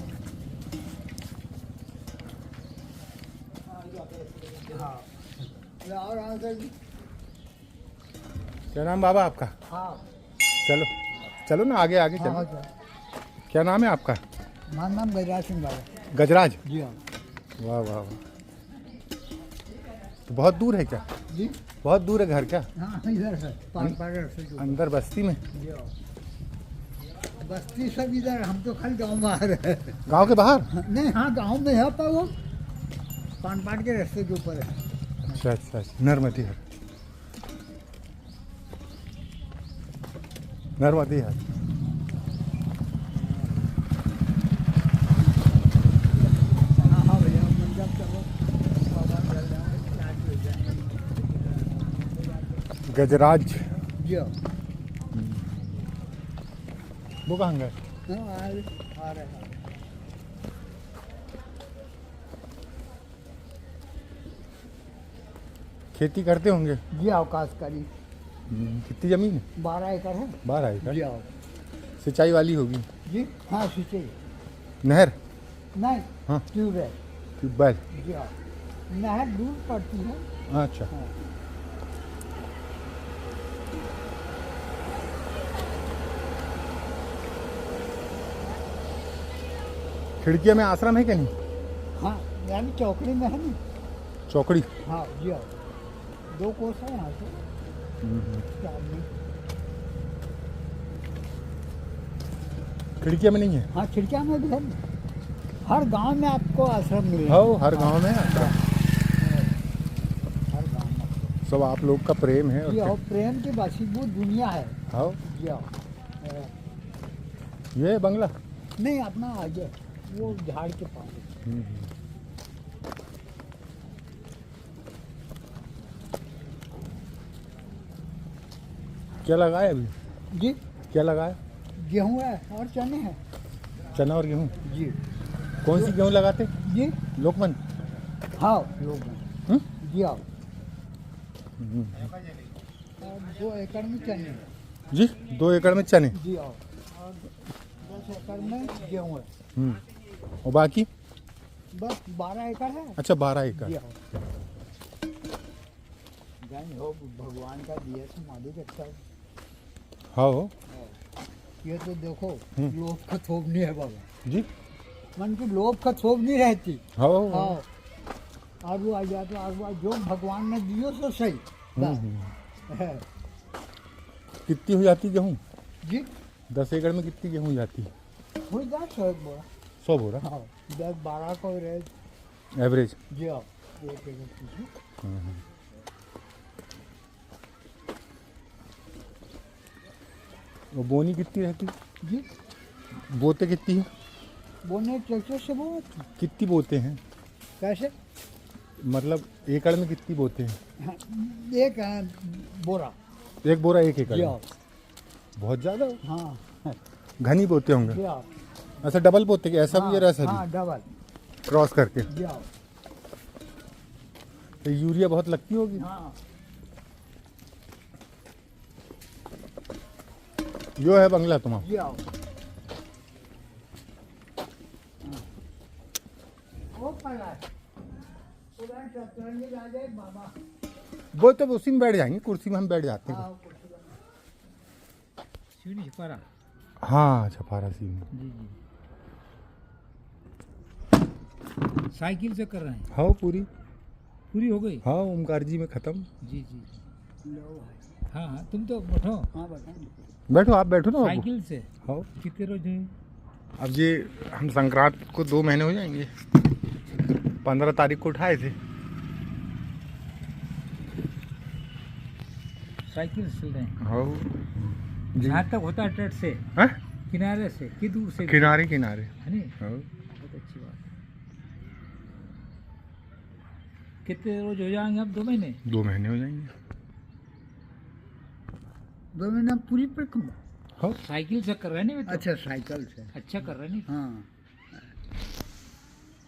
क्या नाम बाबा आपका? चलो चलो ना, आगे आगे चलो। क्या नाम है आपका? हमारा नाम गजराज सिंह बाबा। गजराज? जी हाँ। वाह वाह वाह। तो बहुत दूर है क्या? जी बहुत दूर है घर क्या? हाँ, इधर है पान से जो। अंदर बस्ती में? जी हाँ। बस्ती सब इधर, हम तो खाली गाँव बाहर है। गांव के बाहर? नहीं, हाँ गाँव में है, पर वो पान के रास्ते के ऊपर है। अच्छा अच्छा अच्छा। नर्मदे हर। नर्मदे हर। हाँ भैया, पंजाब चलो। गजराज जी हाँ। वो कहाँ गए? हाँ, आ रहे हैं। खेती करते होंगे? जी अवकाश करी। कितनी जमीन है? 12 एकड़ है। 12 एकड़। जी हाँ। सिंचाई वाली होगी? जी हाँ, सिंचाई नहर? नहीं, हाँ। ट्यूबवेल। ट्यूबवेल? जी हाँ। नहर दूर पड़ती है। अच्छा। हाँ। खिड़किया में आश्रम है क्या? नहीं? हाँ, यानी चौकड़ी में है ना। चौकड़ी? हाँ जी हाँ। 2 कोस है यहाँ से। चार में। खिड़किया में नहीं है? हाँ, खिड़किया में भी है। हर गांव में आपको आश्रम मिलेगा। हो, हर गांव में आश्रम। हर गांव में। सब आप लोग का प्रेम है। जी हाँ, प्रेम की वसीभूत दुनिया है। हाँ। जी हाँ। ये है बंगला? नहीं, अपना आगे वो झाड़ के पास। क्या लगाया अभी? जी, क्या लगाया? गेहूँ है और चने हैं। चना और गेहूँ? जी। कौन सी गेहूँ लगाते? जी लोकमन? हाँ, लोग हैं। जी हाँ। और 2 एकड़ में चने हैं। जी, 2 एकड़ में चने? जी हाँ। और 10 एकड़ में गेहूँ है। और बाकी? बस 12 एकड़ है। अच्छा, 12 एकड़। जी हाँ। जय हो, भगवान का दिया से मालिक अच्छा है। हाँ हो। ये तो देखो, लोभ का थोप नहीं है बाबा जी। मन की लोभ का थोप नहीं रहती। हाँ। हाँ, आलू आ जाए तो आलू जो भगवान ने दियो तो सही। बस। है। कितनी हो जाती गेहूँ? जी, 10 एकड़ में कितनी गेहूँ हो जाती है? हो जाए 100 बोरा। 100 बोरा? हाँ, 10-12 को रेट। एवरेज? जी हाँ। 1 एकड़ पीछे। वो बोनी कितनी रहती? जी, बोते कितनी है? बोने ट्रैक्टर से बहुत। कितनी बोते हैं? कैसे? मतलब एकड़ में कितनी बोते हैं? हाँ, 1 बोरा। 1 बोरा 1 एकड़ जी में? हाँ। बहुत ज़्यादा। हाँ घनी बोते होंगे? जी हाँ। ऐसा डबल बोते कि ऐसा भी और ऐसा हाँ, भी? डबल। क्रॉस करके? जी हाँ। तो यूरिया बहुत लगती होगी? हाँ। यो है बंगला तुम्हारा? जी हाँ। वो पड़ा है। उधर चतरंगी आ जाए बाबा। वो तो उसी में बैठ जाएंगे, कुर्सी में हम बैठ जाते हैं। हाँ, सीढ़ी छपारा। हाँ, छपारा सी में। जी जी। साइकिल से कर रहे हैं? हाँ, पूरी पूरी हो गई? हाँ, ओमकार जी में खत्म। जी जी। हाँ हाँ, तुम तो बैठो। हाँ बताएं। बैठो, आप बैठो ना बाबू। साइकिल से हाँ। कितने रोज हुए? अब ये हम संक्रांत को 2 महीने हो जाएंगे। 15 तारीख को उठाए थे। साइकिल से चल रहे हैं? हाँ जी। जहाँ तक होता है ट्रेड से? हाँ? किनारे से कि दूर से किनारे किनारे। है नहीं? हाँ। बहुत अच्छी बात है। कितने रोज हो जाएंगे अब? 2 महीने? 2 महीने हो जाएंगे। 2 महीने में पूरी परिक्रमा? हाँ। साइकिल से कर रहे हैं नहीं? अच्छा, साइकिल से। अच्छा कर रहे नहीं? हाँ।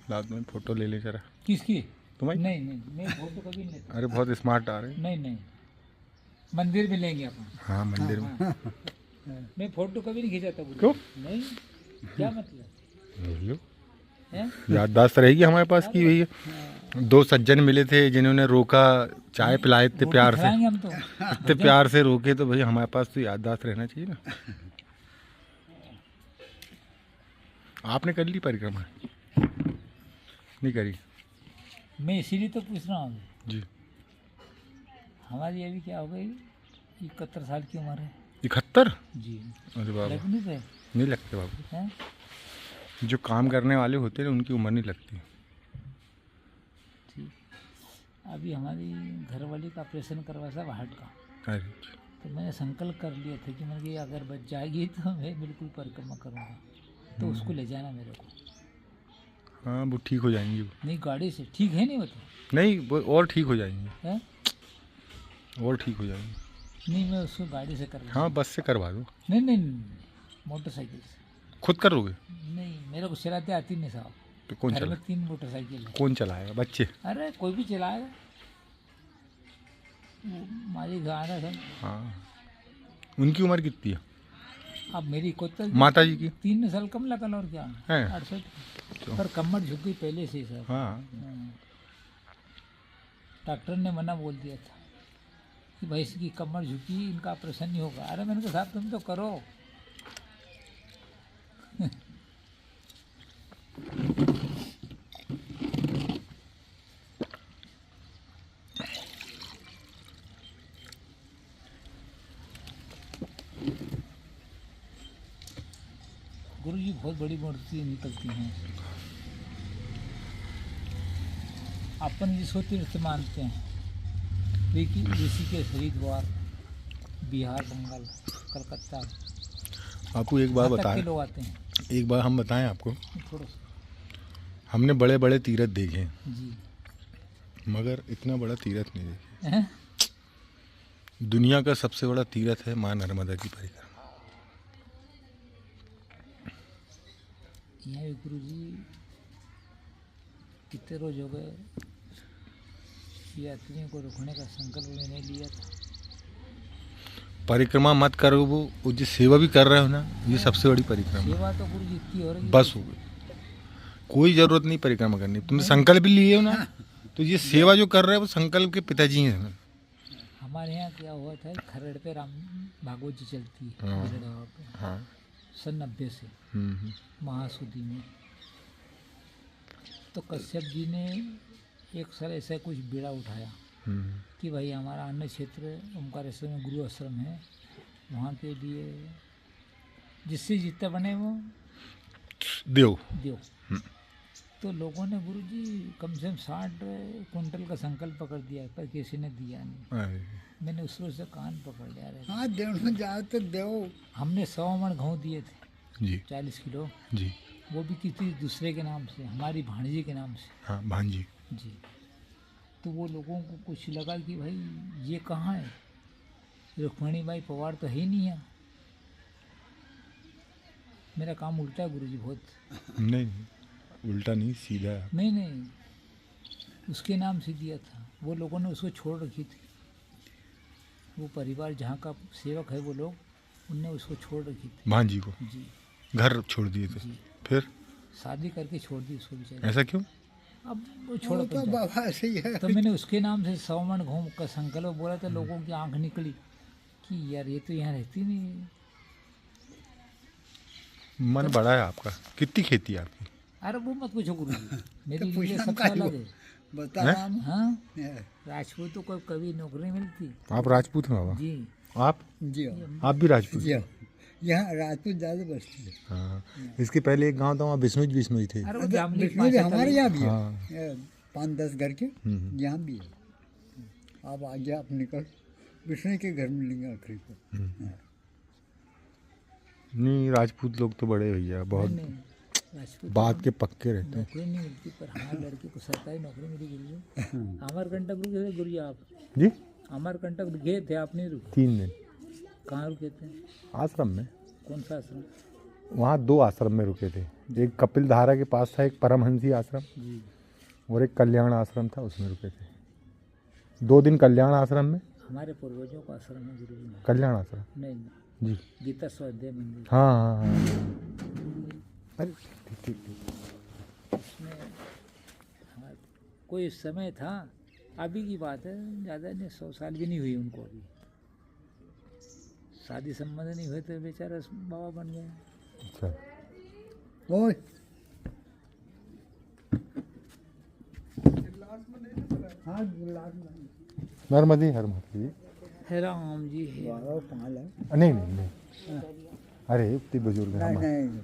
बाद में फोटो ले ले जरा। किसकी? तुम्हारी? नहीं नहीं, मैं फोटो कभी नहीं लेता। अरे बहुत स्मार्ट आ रहे हैं। नहीं नहीं, मंदिर में लेंगे अपन। हाँ मंदिर में। मैं फोटो कभी नहीं खींचाता। क्यों? नहीं, क्या मतलब ले लो। है? याददाश्त रहेगी हमारे पास कि भैया 2 सज्जन मिले थे जिन्होंने रोका, चाय पिलाए इतने रोटी प्यार से, खिलाएंगे हम तो। इतने प्यार से रोके, तो भैया हमारे पास तो याददाश्त रहना चाहिए ना। आपने कर ली परिक्रमा? नहीं करी? मैं इसीलिए तो पूछ रहा हूँ। जी। हमारी अभी क्या हो गई, 71 साल की उम्र है 71? जी। अरे बाबा, लग नहीं रहे नहीं लगते बाबू। हैं? जो काम करने वाले होते हैं उनकी उम्र नहीं लगती। ठीक। अभी हमारी घरवाली का ऑपरेशन करवा था हार्ट का, अरे तो मैंने संकल्प कर लिया था कि मैंने कि अगर बच जाएगी तो मैं बिल्कुल परिक्रमा करूँगा, तो उसको ले जाना मेरे को। हाँ वो ठीक हो जाएंगी वो। नहीं, गाड़ी से ठीक है नहीं वो तो। नहीं वो और ठीक हो जाएंगी, है? और ठीक हो जाएंगी। नहीं, मैं उसको गाड़ी से कर। हाँ बस से करवा दो। नहीं नहीं, मोटरसाइकिल से। खुद करोगे? नहीं, मेरे को चलाते आती नहीं साहब। तो कौन घर में चलाएगा? 3 मोटरसाइकिल है। कौन चलाएगा? बच्चे? अरे कोई भी चलाएगा, मालिक गाना सब। हाँ। उनकी उम्र कितनी है? अब मेरी को तो माता जी की? 3 साल कम लगल और क्या है? 68। पर कमर झुक गई पहले से ही सर। हाँ। डॉक्टर ने मना बोल दिया था कि भाई इसकी कमर झुकी, इनका ऑपरेशन नहीं होगा। अरे मैंने कहा साहब तुम तो करो। गुरु जी बहुत बड़ी मूर्ति निकलती हैं। अपन जिसको तीर्थ मानते हैं, ऋषिकेश, हरिद्वार, बिहार, बंगाल, कलकत्ता, आपको एक बार यहाँ तक के बताएं, लोग आते हैं। एक बार हम बताएं आपको, थोड़ा सा हमने बड़े बड़े तीर्थ देखे हैं, जी। मगर इतना बड़ा तीर्थ नहीं देखे। हैं? दुनिया का सबसे बड़ा तीर्थ है माँ नर्मदा की परिक्रमा। यहाँ भी गुरु जी कितने रोज हो गए, यात्रियों को रोकने का संकल्प मैंने लिया था। परिक्रमा मत करो, वो जो सेवा भी कर रहे हो ना, ये सबसे बड़ी परिक्रमा। सेवा तो गुरु जी इतनी हो रही है। बस हो गई, कोई जरूरत नहीं परिक्रमा करनी। तुमने संकल्प भी लिए हो ना, तो ये सेवा जो कर रहे हैं वो संकल्प के पिताजी हैं। हमारे यहाँ क्या हुआ था, खरड़ पे राम भागवत जी चलती है हाँ। मेरे गाँव पे, हाँ। सन 90 से महासुदी में। तो कश्यप जी ने एक साल ऐसा कुछ बीड़ा उठाया कि भाई हमारा अन्य क्षेत्र ओमकारेश्वर में गुरु आश्रम है, वहाँ के लिए जिससे जितना बने वो देव। तो लोगों ने गुरु जी कम से कम 60 कुंटल का संकल्प पकड़ दिया, पर किसी ने दिया नहीं। मैंने उस रोज से कान पकड़ लिया। हाँ, देव जाओ तो देव। हमने 100 मण गेहूँ दिए थे जी। 40 किलो जी। वो भी किसी दूसरे के नाम से, हमारी भांजी के नाम से। हाँ भांजी जी। तो वो लोगों को कुछ लगा कि भाई ये कहाँ है, रुक्मणी बाई पवार तो है ही नहीं है। मेरा काम उल्टा है गुरुजी बहुत। नहीं, उल्टा नहीं, सीधा है। नहीं नहीं, उसके नाम से दिया था, वो लोगों ने उसको छोड़ रखी थी। वो परिवार जहाँ का सेवक है वो लोग, उनने उसको छोड़ रखी थी भांजी को। जी। घर छोड़ दिए थे। जी। फिर शादी करके छोड़ दी उसको बेचारे। ऐसा क्यों? अब वो छोड़ तो बाबा ऐसे ही है। तो मैंने उसके नाम से 100 मण गेहूं का संकल्प बोला था, लोगों की आंख निकली कि यार ये तो यहाँ रहती नहीं। मन बड़ा है आपका। कितनी खेती है आपकी? अरे वो मत पूछो गुरु जी, मेरी तो नीयत पूछना सबसे का अलग है। बता हैं? हम। हाँ, है। राजपूतों को कभी नौकरी मिलती। आप राजपूत हैं बाबा? जी। आप जी हाँ। आप भी राजपूत? जी हाँ। यहाँ राजपूत ज़्यादा बसती है। हाँ। इसके पहले एक गांव था, वहाँ विष्णुज थे। अरे वो जामली विष्णु पास भी है हमारे तभी। यहाँ भी हाँ। है, 5-10 घर के यहाँ भी है। आप आगे आप निकल, विष्णु के घर मिलेंगे आखिरी को। नहीं, राजपूत लोग तो बड़े भैया बहुत राजपूत बात के पक्के रहते हैं। नौकरी नहीं मिलती, पर हमारे लड़के को सरकारी नौकरी मिली गुरु। अमरकंटक रुके थे गुरु जी आप? जी, अमरकंटक गए थे, आप नहीं रुके? 3 दिन कहाँ रुके थे? आश्रम में। कौन सा आश्रम? वहाँ 2 आश्रम में रुके थे, एक कपिल धारा के पास था, एक परमहंसी आश्रम, जी। और एक कल्याण आश्रम था, उसमें रुके थे। 2 दिन कल्याण आश्रम में। हमारे पूर्वजों का आश्रम है गुरु जी। कल्याण आश्रम? नहीं, जी। गीता स्वाध्याय मंदिर। हाँ हाँ हाँ। अरे ठीक ठीक ठीक। उसमें हमारे कोई समय था, अभी की बात है, ज़्यादा नहीं, 100 साल भी नहीं हुई उनको अभी। शादी संबंध नहीं हुए तो बेचारा बाबा बन गए। अच्छा। ओए हाँ, गिलास में नर्मदे हर माता है राम जी है। नहीं नहीं नहीं, अरे इतने बुजुर्ग हैं हम।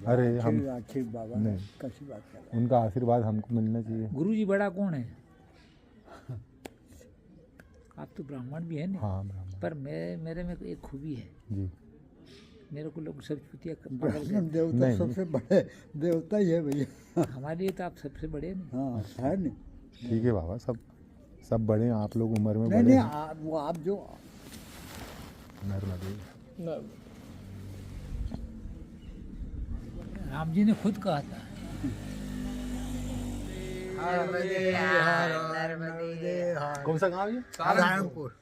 अरे हम बाबा नहीं, कैसी बात कर रहे उनका आशीर्वाद हमको मिलना चाहिए। गुरु जी बड़ा कौन है? आप तो ब्राह्मण भी है ना? हाँ ब्राह्मण। पर मेरे में एक खूबी है, जी। मेरे को लोग सब चुतिया देवता सबसे बड़े देवता ही है भैया। हमारे लिए तो आप सबसे बड़े हैं। हाँ है नहीं। ठीक है बाबा, सब बड़े हैं, आप लोग उम्र में बड़े नहीं, हैं। वो आप जो नर्मदे। राम जी ने खुद कहा था। कौन सा गांव ये? सारंगपुर।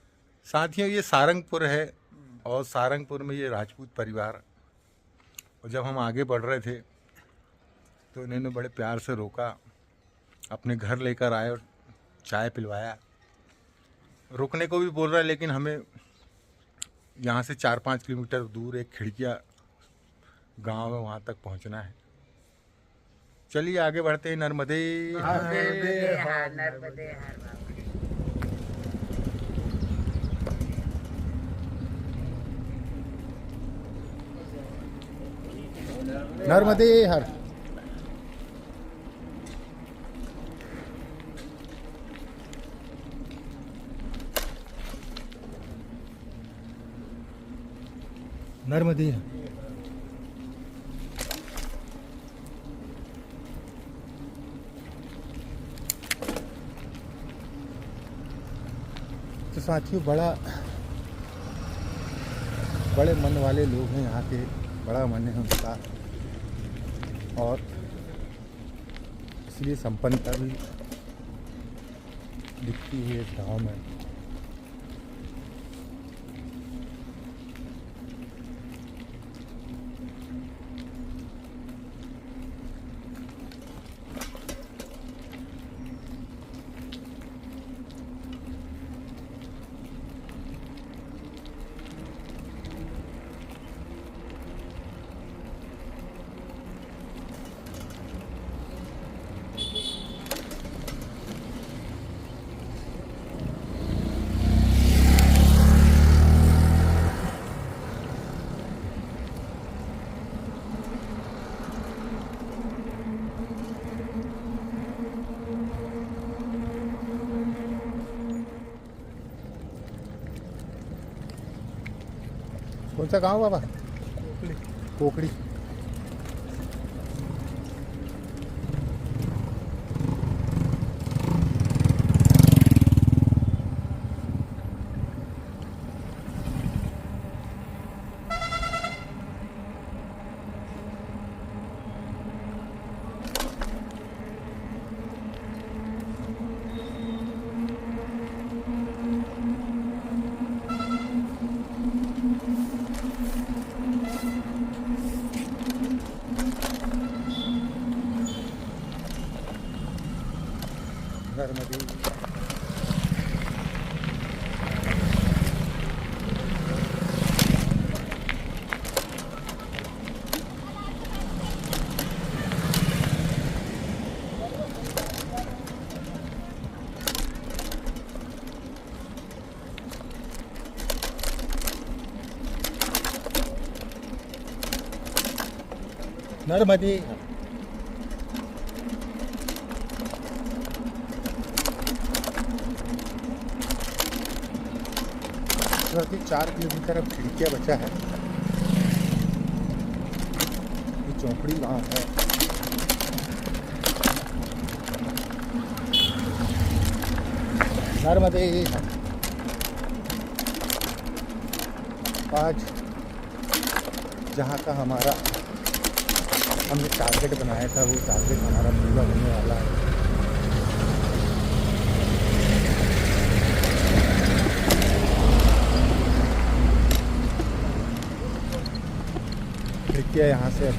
साथियों, ये सारंगपुर है, और सारंगपुर में ये राजपूत परिवार। और जब हम आगे बढ़ रहे थे तो इन्होंने बड़े प्यार से रोका, अपने घर लेकर आए और चाय पिलवाया। रुकने को भी बोल रहा है, लेकिन हमें यहाँ से 4-5 किलोमीटर दूर एक खिड़किया गांव है, वहाँ तक पहुँचना है। चलिए आगे बढ़ते हैं। नर्मदे नर्मदे हर। नर्मदे हर। तो साथियों, बड़े मन वाले लोग हैं यहाँ के, बड़ा मन है उनका, और इसलिए संपन्नता भी दिखती है इस गाँव में। कौन सा गाँव बाबा? कोकड़ी। नर्मदे। नर्मदे। 4 किलोमीटर अब खिड़किया बचा है। चौकड़ी वहाँ है। नर्मदे। आज जहाँ का हमारा हमने टारगेट बनाया था वो टारगेट हमारा पूरा होने वाला है। देखिए यहाँ से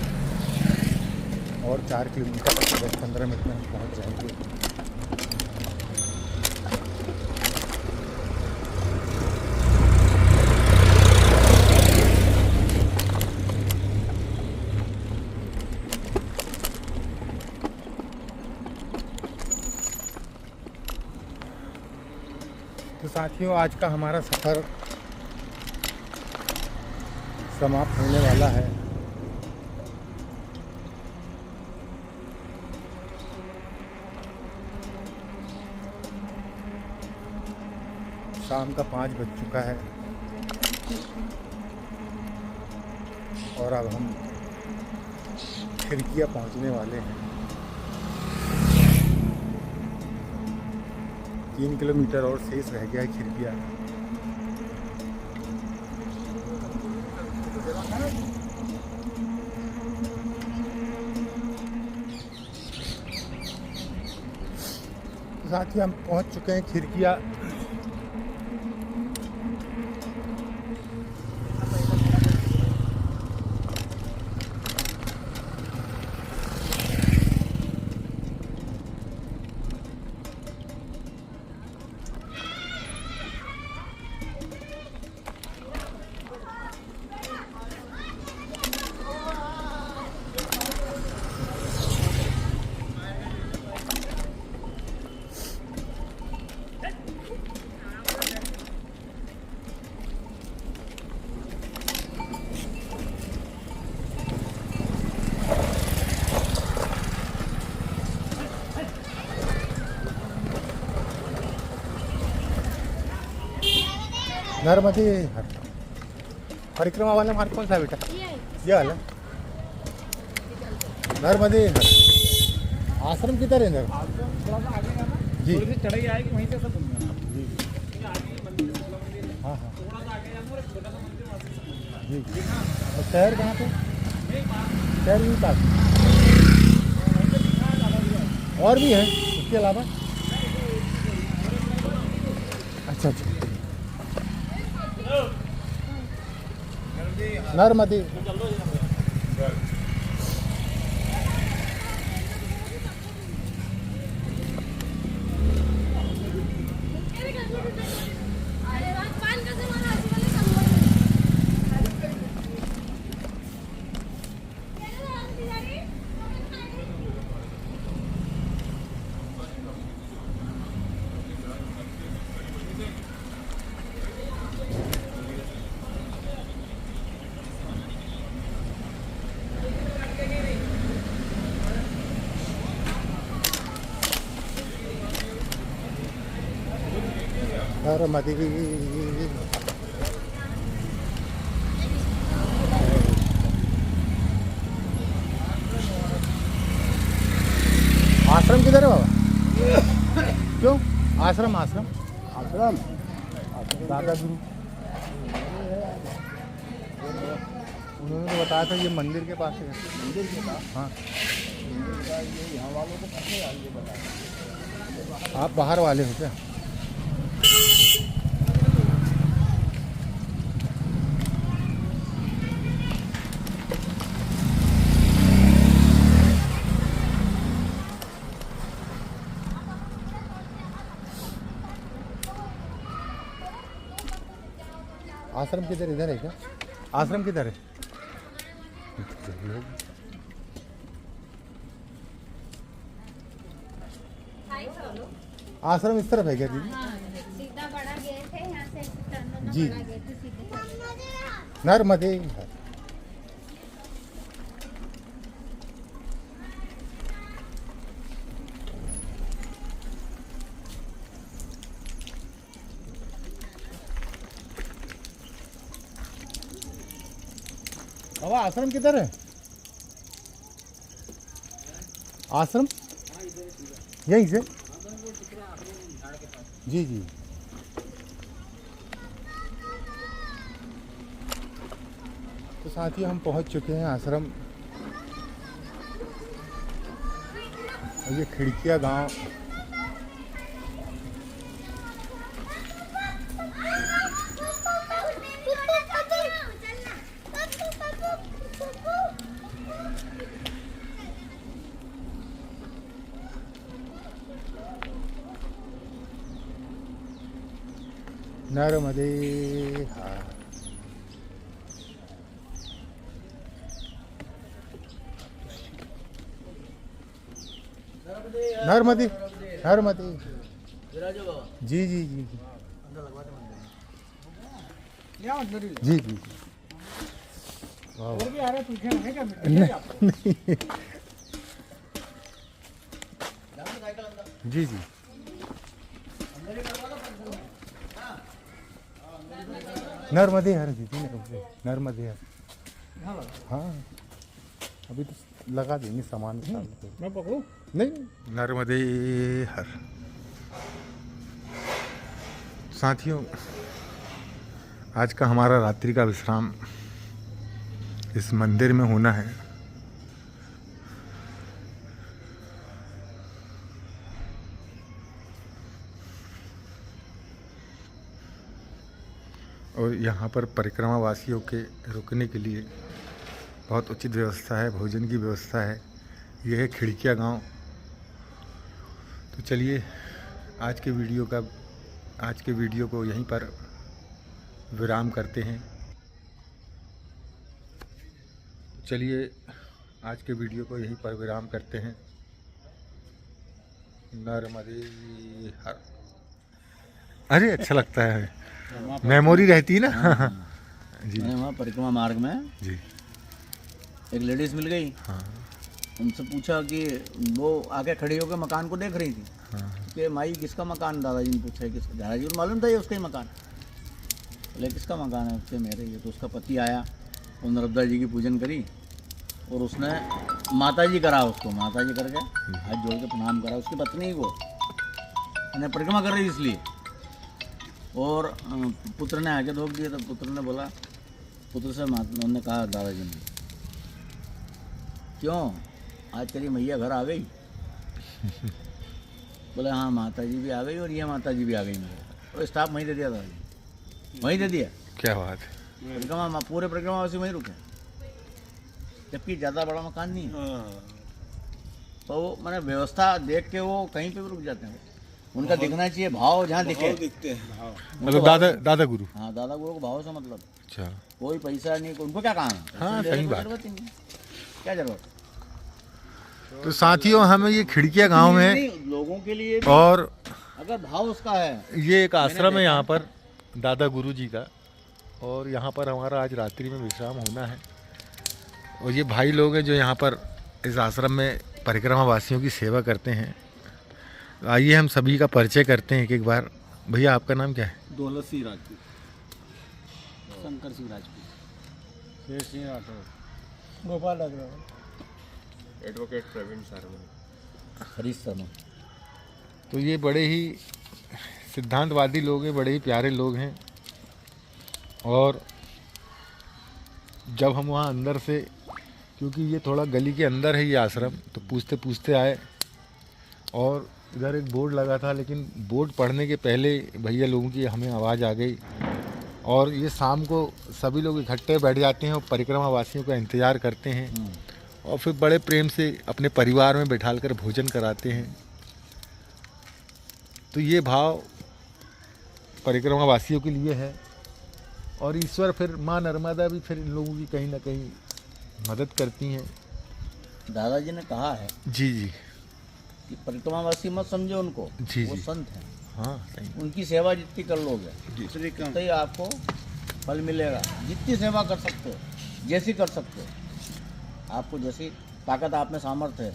और 4 किलोमीटर 10-15 मिनट में हम पहुँच जाएंगे। तो साथियों आज का हमारा सफ़र समाप्त होने वाला है। शाम का 5 बज चुका है और अब हम खिड़कियाँ पहुँचने वाले हैं। 3 किलोमीटर और शेष रह गया है खिड़कियाँ। साथ ही हम पहुँच चुके हैं खिड़कियाँ। नर्मदे हर परिक्रमा वाला मार्ग कौन सा है बेटा? ये वाला नर्मदे हर। आश्रम किधर है नर? जी चढ़ाई आएगी वहीं से सब जी हाँ हाँ जी। और शहर कहाँ पे? शहर भी पास और भी है उसके अलावा? अच्छा अच्छा। नर्मदे नर्मदे। आश्रम किधर है बाबा? क्यों आश्रम आश्रम आश्रम दादा गुरु उन्होंने तो बताया था ये मंदिर के पास है। मंदिर के पास? हाँ। यहाँ वालों को पता है ये बता। आप बाहर वाले हो क्या? आश्रम किधर इधर है क्या? आश्रम किधर है? आश्रम इस तरफ है क्या दीदी? सीधा बड़ा गेट है यहाँ से टर्न जी बड़ा गेट है सीधे। नर्मदे। बाबा आश्रम किधर है? आश्रम यहीं से? जी जी। तो साथियों हम पहुंच चुके हैं आश्रम। और ये खिड़किया गांव नर्मदे हार। नर्मदे नर्मदे। जी जी जी जी जी जी। और भी आ रहा है, पूछना है क्या? नहीं जी जी। नर्मदे हर दीदी, नर्मदे हर। हाँ अभी तो लगा देंगे सामान मैं पकड़ूं? नहीं। नर्मदे हर। साथियों आज का हमारा रात्रि का विश्राम इस मंदिर में होना है। और यहाँ पर परिक्रमा वासियों के रुकने के लिए बहुत उचित व्यवस्था है, भोजन की व्यवस्था है। यह है खिड़किया गांव। तो चलिए आज के वीडियो को यहीं पर विराम करते हैं। चलिए आज के वीडियो को यहीं पर विराम करते हैं। नर्मदे हर। अरे अच्छा लगता है, मेमोरी रहती है ना। जी। वहाँ परिक्रमा मार्ग में जी एक लेडीज मिल गई। हाँ उनसे पूछा कि वो आके खड़ी होकर मकान को देख रही थी हाँ कि माई किसका मकान? दादाजी ने पूछा किसका? दादाजी को मालूम था ये उसका ही मकान। बोले किसका मकान है? उससे मेरे। ये तो उसका पति आया, वो नर्मदा जी की पूजन करी और उसने माता जी करा उसको, माता जी करके हाथ जोड़ के प्रणाम करा। उसकी पत्नी को उन्हें परिक्रमा कर रही इसलिए। और पुत्र ने आके रोक दिया। तो पुत्र ने बोला, पुत्र से उन्होंने कहा दादाजी ने, क्यों आज तेरी मैया घर आ गई? बोले हाँ माता जी भी आ गई और ये माता जी भी आ गई मेरे। और स्टाफ वहीं दे दिया दादाजी, वहीं दे दिया। क्या बात है। परिक्रमा पूरे परिक्रमा वासी वहीं रुके, जबकि ज़्यादा बड़ा मकान नहीं है। तो वो मैंने व्यवस्था देख के वो कहीं पे भी रुक जाते हैं। उनका दिखना चाहिए भाव, जहाँ दिखे दिखते हैं। मतलब दादा गुरु। हाँ दादा गुरु को भाव से मतलब। अच्छा। कोई पैसा नहीं, उनको क्या काम है? हाँ सही बात। जरूरत ही नहीं, क्या जरूरत? तो साथियों हमें ये खिड़किया गांव में लोगों के लिए और अगर भाव उसका है। ये एक आश्रम है यहाँ पर दादा गुरु जी का। और यहाँ पर हमारा आज रात्रि में विश्राम होना है। और ये भाई लोग हैं जो यहाँ पर इस आश्रम में परिक्रमा वासियों की सेवा करते हैं। आइए हम सभी का परिचय करते हैं एक बार। भैया आपका नाम क्या है? दौलत सिंह राजपूत, शंकर सिंह राजपूत, शेर सिंह राठौर, गोपाल अग्रवाल, एडवोकेट प्रवीण शर्मा, हरीश शर्मा। तो ये बड़े ही सिद्धांतवादी लोग हैं, बड़े ही प्यारे लोग हैं। और जब हम वहाँ अंदर से, क्योंकि ये थोड़ा गली के अंदर है ये आश्रम, तो पूछते पूछते आए और इधर एक बोर्ड लगा था, लेकिन बोर्ड पढ़ने के पहले भैया लोगों की हमें आवाज़ आ गई। और ये शाम को सभी लोग इकट्ठे बैठ जाते हैं और परिक्रमा वासियों का इंतज़ार करते हैं और फिर बड़े प्रेम से अपने परिवार में बैठाल कर भोजन कराते हैं। तो ये भाव परिक्रमा वासियों के लिए है। और ईश्वर फिर माँ नर्मदा भी फिर इन लोगों की कहीं ना कहीं मदद करती हैं। दादाजी ने कहा है जी जी कि परिक्रमावासी मत समझो उनको, जी वो जी। संत हैं। हाँ सही। उनकी सेवा जितनी कर लोगे तो ही आपको फल मिलेगा। जितनी सेवा कर सकते हो, जैसी कर सकते हो, आपको जैसी ताकत आप में सामर्थ्य है,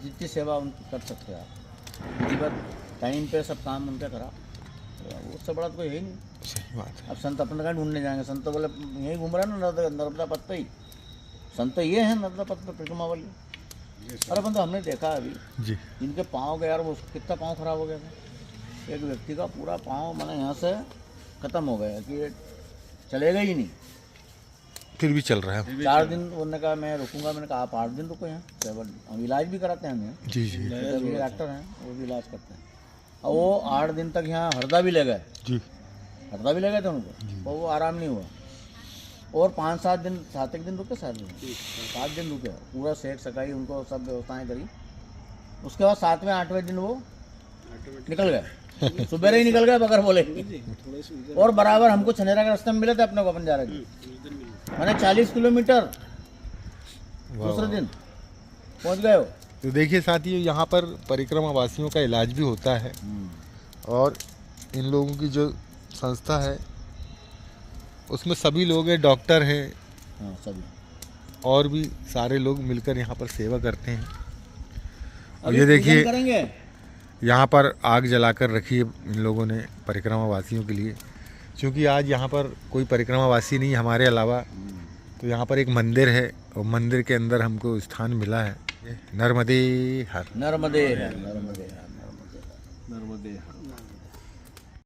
जितनी सेवा उनकी कर सकते हो आप। जीवन टाइम पे सब काम उनका करा, उससे बड़ा तो कोई है ही नहीं। सही बात है। अब संत अपने कहीं ढूंढने जाएंगे? संत तो बोले यहीं घूम रहा है ना नर्मदा पथ पे ही। संत तो ये है नर्मदा पथ पे परिक्रमा वाली। अरे बंदो हमने देखा अभी जी इनके पाँव का यार वो कितना पाँव खराब हो गया था। एक व्यक्ति का पूरा पाँव मैंने यहाँ से ख़त्म हो गया कि ये चलेगा ही नहीं। फिर भी चल रहा है। 4 दिन उन्होंने कहा मैं रुकूंगा, मैंने कहा आप 8 दिन रुको यहाँ, 7 हम इलाज भी कराते हैं हम यहाँ, जी जी डॉक्टर हैं वो भी इलाज करते हैं। और वो 8 दिन तक यहाँ हरदा भी ले गए, जी हरदा भी ले गए थे उनको, और वो आराम नहीं हुआ। और 5-7 दिन 7 दिन रुके, 7 दिन रुके, पूरा सेक सकाई उनको, सब व्यवस्थाएं करी। उसके बाद 7वें 8वें दिन वो निकल गए, सुबह ही निकल गए बगैर बोले। और बराबर हमको छनेरा के रास्ते में मिले थे अपने को, अपन जा रहे थे, मैंने 40 किलोमीटर दूसरे दिन पहुंच गए हो। तो देखिए साथियों, यहाँ पर परिक्रमा वासियों का इलाज भी होता है और इन लोगों की जो संस्था है उसमें सभी लोग हैं, डॉक्टर हैं, हाँ सभी, और भी सारे लोग मिलकर यहाँ पर सेवा करते हैं। और अभी ये पूजन देखिए करेंगे। यहाँ पर आग जलाकर रखी है इन लोगों ने परिक्रमा वासियों के लिए, क्योंकि आज यहाँ पर कोई परिक्रमा वासी नहीं हमारे अलावा। तो यहाँ पर एक मंदिर है और मंदिर के अंदर हमको स्थान मिला है। नर्मदे हर। नर्मदे है, नर्मदे है।